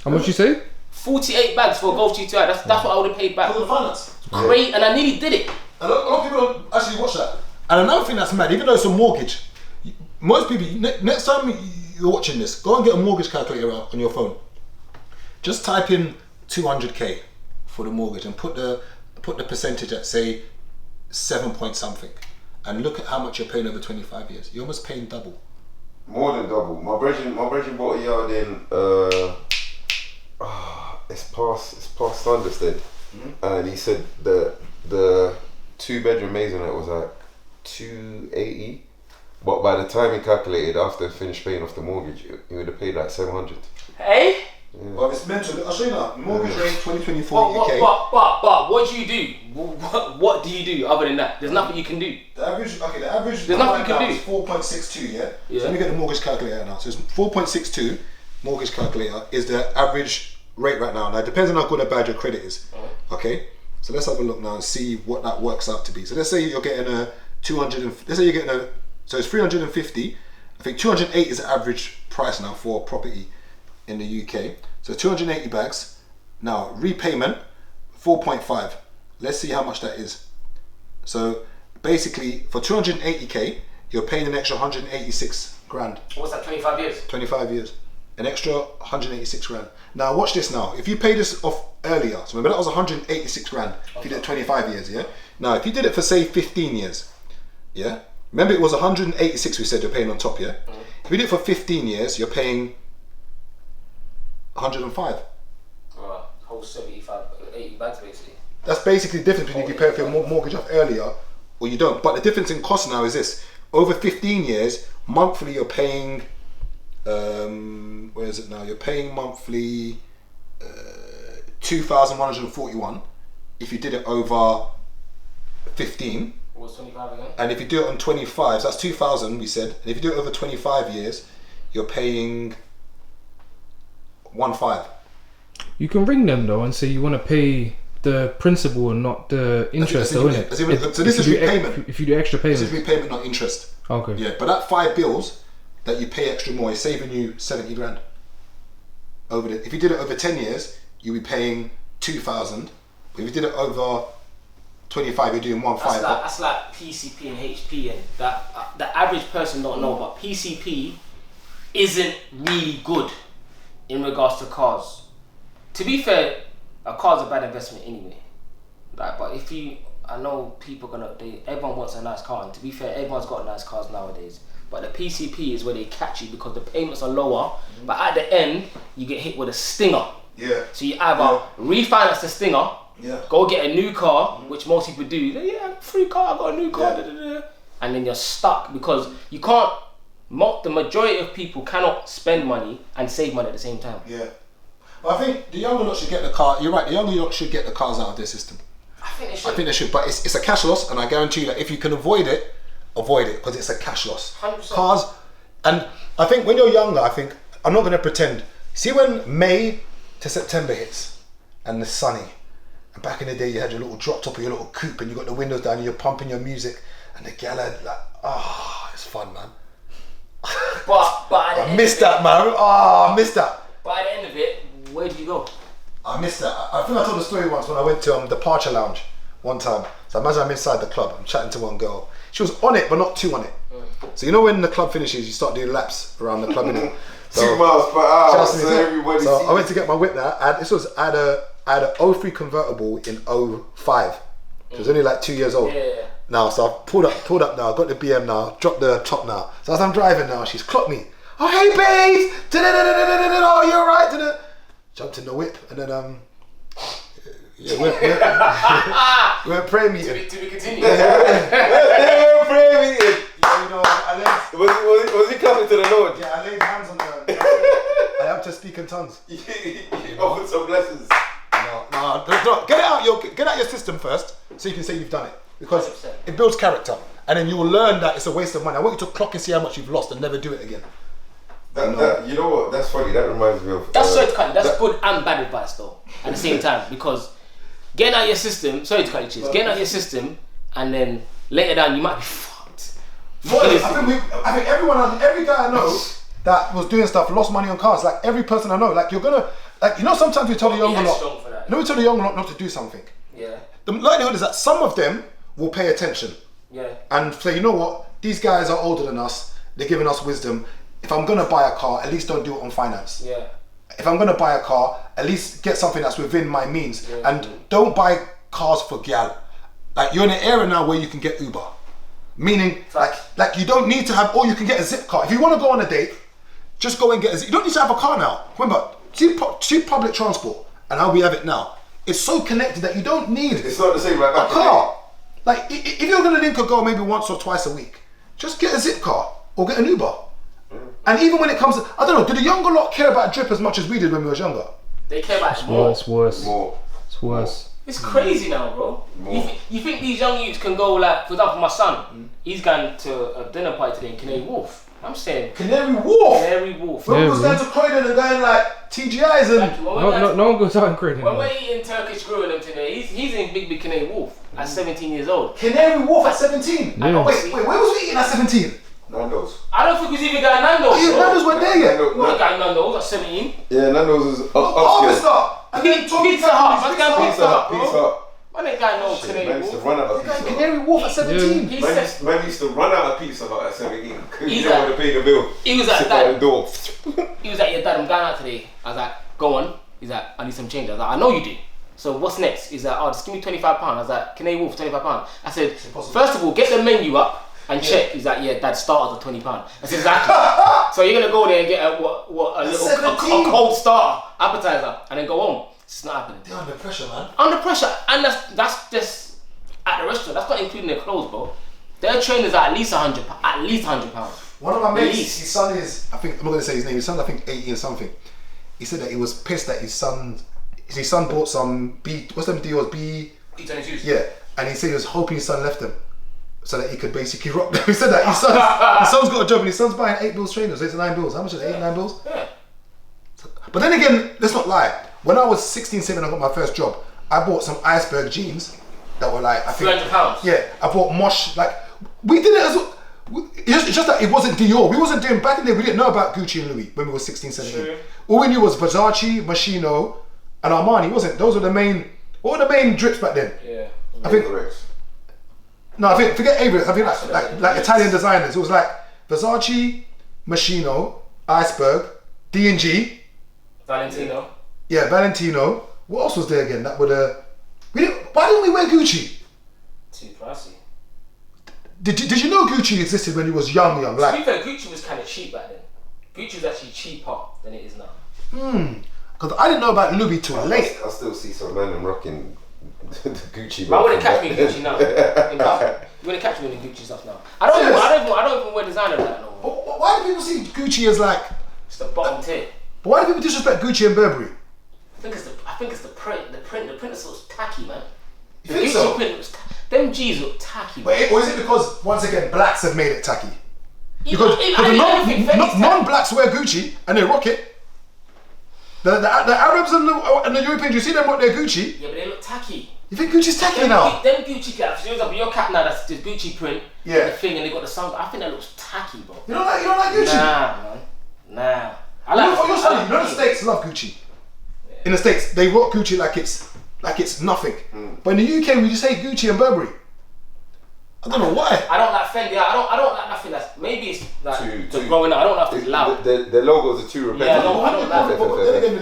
How much you say? 48 bags for a Golf GTI. That's what I would have paid back. For the finance. Great, and I nearly did it. A lot of people don't actually watch that. And another thing that's mad, even though it's a mortgage, most people, next time you're watching this, go and get a mortgage calculator out on your phone. Just type in 200k for the mortgage and put the percentage at say 7 point something, and look at how much you're paying over 25 years. You're almost paying double. More than double. My brethren bought a yard in it's past Thunderstead, and he said the 2-bedroom maisonette was like 280, but by the time he calculated after finished paying off the mortgage, he would have paid like 700. Hey? Yeah. Well, it's mental. I'll show you now. Mortgage rate 2024 UK. But what do you do? What do you do other than that? There's nothing you can do. The average. There's nothing you can do. Is 4.62. Yeah. So let me get the mortgage calculator now. So it's 4.62. Mortgage calculator is the average rate right now. Now it depends on how good or bad your credit is. Okay. So let's have a look now and see what that works out to be. So let's say you're getting a 200. Let's say you're getting a. So it's 350. I think 208 is the average price now for property in the UK. So 280 bags. Now repayment 4.5. Let's see how much that is. So basically for 280k, you're paying an extra 186 grand. What's that, 25 years? 25 years. An extra 186 grand. Now watch this now. If you pay this off earlier, so remember that was 186 grand if you did 25 years, yeah? Now if you did it for say 15 years, yeah? Remember it was 186 we said you're paying on top, yeah? If you did it for 15 years, you're paying 105. Whole 75, 80 bags basically. That's basically the difference between if you pay for your mortgage off earlier or you don't. But the difference in cost now is this. Over 15 years, monthly you're paying, where is it now? You're paying monthly 2,141 if you did it over 15. What was 25 again? And if you do it on 25, so that's 2,000 we said. And if you do it over 25 years, you're paying 1.5. You can ring them though and say you want to pay the principal and not the interest, though, isn't it? So this is repayment. If you do extra payment. This is repayment, not interest. Okay. Yeah, but that 5 bills that you pay extra more is saving you 70 grand. If you did it over 10 years, you'll be paying 2,000. But if you did it over 25, you're doing 1.5. That's like PCP and HP, and that the average person don't know, but PCP isn't really good in regards to cars. To be fair, a car's a bad investment anyway. Like, but if you, I know people everyone wants a nice car, and to be fair, everyone's got nice cars nowadays. But the PCP is where they catch you because the payments are lower, but at the end you get hit with a stinger. Yeah. So you either refinance the stinger, go get a new car, which most people do. Yeah, free car, I got a new car, and then you're stuck because you can't. The majority of people cannot spend money and save money at the same time. Yeah. But I think the younger lot should get the car. You're right. The younger lot should get the cars out of their system. I think they should. But it's a cash loss, and I guarantee you that if you can avoid it because it's a cash loss. 100%. Cars, and I think when you're younger, I'm not going to pretend. See when May to September hits and it's sunny, and back in the day you had your little drop top or your little coupe, and you got the windows down and you're pumping your music, and the gal had like, it's fun, man. But I missed that, man. I missed that. But at the end of it, where did you go? I missed that. I think I told the story once when I went to Departure Lounge one time. So imagine I'm inside the club, I'm chatting to one girl. She was on it, but not too on it. So you know when the club finishes, you start doing laps around the club, innit? So, 2 miles per hour, so everybody so I went to get my whip now. I had a 03 convertible in 05. It was only like 2 years old. Yeah. Now, so I pulled up now, got the BM now, dropped the top now. So as I'm driving now, she's clocked me. Oh, hey babes! Oh, you're right. Jumped in the whip and then we're prayer meeting. To be continued. prayer meeting. Yeah, you know, Was he coming to the Lord? Yeah, I laid hands on her. I have to speak in tongues. You offered some blessings. No, get it out your system first. so you can say you've done it. Because 100%. it builds character. And then you will learn that it's a waste of money. I want you to clock and see how much you've lost and never do it again. You know what? That's funny. That reminds me of. That's that's good and bad advice though. At the same time, because getting out your system. Sorry to cut you, Chiz. Getting out your system, and then later down you might be fucked. I think every guy I know that was doing stuff lost money on cars. Like every person I know. Like you're gonna, like, you know, sometimes we tell the younger lot. You know, we tell the younger lot not to do something. Yeah. The likelihood is that some of them will pay attention. Yeah. And say, you know what? These guys are older than us. They're giving us wisdom. If I'm gonna buy a car, at least don't do it on finance. Yeah. If I'm gonna buy a car, at least get something that's within my means. Yeah. And don't buy cars for gal. Like you're in an era now where you can get Uber. Meaning, like you don't need to have, or you can get a zip car. If you want to go on a date, just go and get a zip. You don't need to have a car now. Remember, see public transport and how we have it now. It's so connected that you don't need It's not the same like a car. Like if you're gonna link a girl maybe once or twice a week, just get a zip car or get an Uber. And even when it comes to, I don't know, do the younger lot care about drip as much as we did when we was younger? They care about it more. It's worse. More. It's worse. It's crazy now, bro. You think these young youths can go, like, for example, my son, he's going to a dinner party today in Canary Wharf. I'm saying Canary Wharf. Canary Wharf. When we was going to Croydon and going like TGI's and No one goes out in Croydon. When we're eating Turkish grill and them today, he's in big Canary Wharf at 17 years old. Canary Wharf at 17. Yeah. Wait, where was we eating at 17? Nando's. I don't think we was even going Nando's. Oh, yeah, Nando's weren't there yet. We weren't going Nando's at 17. Yeah, Nando's is Harvester. And then Pizza Hut. Let's go Pizza Hut, bro. Pizza Hut. I ain't going no Man Canary used to Wharf. run out of Pizza Hut. Canary Wharf at 17. He Man said used to run out of Pizza Hut at 17 because He's you don't want to pay the bill. he was like Sit by the that. door. He was like, yeah, Dad, I'm going out today. I was like, go on. He's like, I need some change. I was like, I know you do. So what's next? He's like, oh, just give me £25. I was like, Canary Wharf, £25. I said, first of all, get the menu up and check. He's like, yeah, Dad, starters are £20. I said, exactly. So you're gonna go there and get a cold starter appetizer and then go home. It's not happening. They're under pressure, man. Under pressure, and that's just at the restaurant. That's not including their clothes, bro. Their trainers are at least £100. At least £100. One of my mates, his son is, I think, I'm not going to say his name, his son's I think 18 or something. He said that he was pissed that his son bought some what's them Dior's B22s. Yeah, and he said he was hoping his son left them so that he could basically rock them. He said that his son's got a job and his son's buying 8 bills trainers, so it's 9 bills. How much is it? 8, 9 bills? Yeah. But then again, let's not lie. When I was 16, 17, I got my first job, I bought some iceberg jeans that were like, I think, £300. Yeah, I bought Mosh, like, we did it as well. It's just that it wasn't Dior. We wasn't doing, back in the day, we didn't know about Gucci and Louis when we were 16, 17. True. All we knew was Versace, Moschino, and Armani, wasn't? Those were the main, what were the main drips back then? Yeah. I think, forget Averix, I think like Italian designers. It was like Versace, Moschino, Iceberg, D&G. Valentino. Yeah, Valentino. What else was there again? That would why didn't we wear Gucci? Too pricey. Did you know Gucci existed when you was young? To Like, be fair, Gucci was kind of cheap back then. Gucci was actually cheaper than it is now. because I didn't know about Louis till late. I still see some man rocking the Gucci. But I wouldn't catch me in Gucci now. You wouldn't catch me in the Gucci stuff now. I don't even wear designer like that no more. Why do people see Gucci as like? It's the bottom tier. But why do people disrespect Gucci and Burberry? I think it's the print. The print is so tacky, man. You think so? Print them G's look tacky. Or is it because once again blacks have made it tacky? Because the non-blacks wear Gucci and they rock it. The Arabs and the Europeans, you see them rock their Gucci. Yeah, but they look tacky. You think Gucci's tacky now? Them Gucci caps. For example, your cap now that's the Gucci print. Yeah. The thing and they got the sound. I think that looks tacky, bro. You don't like Gucci? Nah, man. Nah. I like. You know the States love Gucci. Yeah. In the States, they rock Gucci like it's nothing. But in the UK, we just hate Gucci and Burberry. I don't know why. I don't like Fendi. I don't like nothing that's maybe it's like growing up. I don't know if it's loud. The logos are too repetitive. Yeah, I don't like But then again,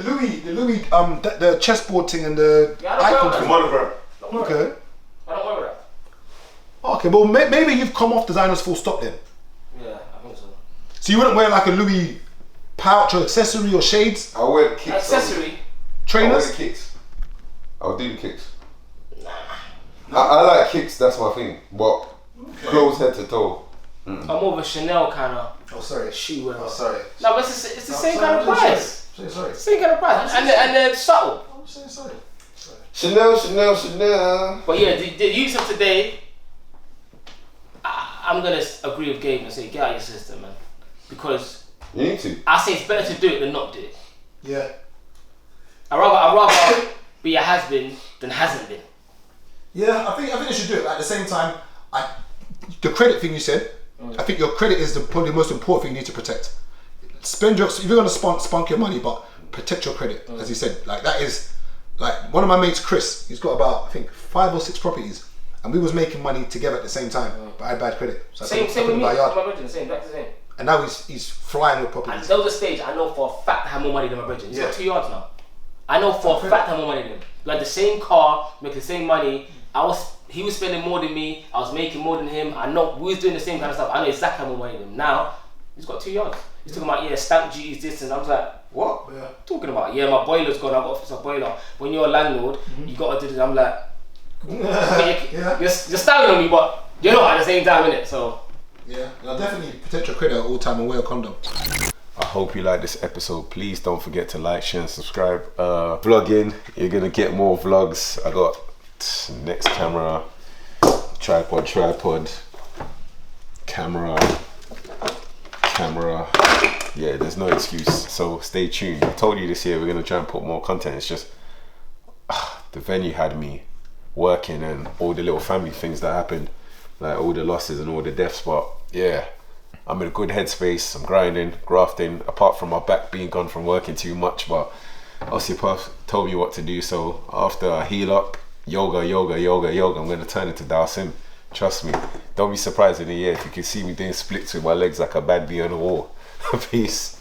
the Louis, the chessboard thing and the icon. The monogram. Okay. I don't wear that. Okay, well maybe you've come off designers full stop then. Yeah, I think so. So you wouldn't wear like a Louis pouch or accessory or shades? I'll wear the kicks. Accessory. Trainers? I'll wear the kicks. I'll do the kicks. I like kicks, that's my thing. But clothes head to toe. I'm more of a Chanel kind of. Oh sorry. Shoe wearer. Oh sorry. No, but it's the same kind of price. Sorry. Same kind of price. And they're subtle. I'm saying sorry. Chanel. But yeah, the youth of today, I'm gonna agree with Gabe and say get out your system, man, because you need to. I say it's better to do it than not do it. Yeah. I'd rather be a has-been than hasn't been. Yeah, I think they should do it. At the same time, the credit thing you said, I think your credit is probably the most important thing you need to protect. If you're gonna spunk your money, but protect your credit, as you said. Like that is, like one of my mates, Chris. He's got about I think 5 or 6 properties, and we was making money together at the same time. But I had bad credit. So same with me. My brother, same. And now he's flying with properties. At those stage, I know for a fact I have more money than my brother. He's got 2 yards now. I know for a fact I have more money than him. Like the same car, making the same money. He was spending more than me. I was making more than him. I know we was doing the same kind of stuff. I know exactly how more money than him. Now he's got 2 yards. He's talking about stamp duties, this, and I was like, what? Yeah. Talking about my boiler's gone. I've got to fix a boiler. When you're a landlord, you got to do this. I'm like, you're styling on me, but you're not at the same time, innit? So yeah, definitely protect your credit at all time and wear a condom. I hope you like this episode. Please don't forget to like, share, and subscribe. Vlogging, you're gonna get more vlogs. I got next camera, tripod, camera. Yeah, there's no excuse. So stay tuned. I told you this year we're gonna try and put more content. It's just the venue had me working and all the little family things that happened, like all the losses and all the deaths. But yeah, I'm in a good headspace. I'm grinding, grafting. Apart from my back being gone from working too much, but osteopath told me what to do. So after I heal up, yoga, I'm gonna turn it to Daosim. Trust me. Don't be surprised in a year if you can see me doing splits with my legs like a bad bee on the wall. Peace.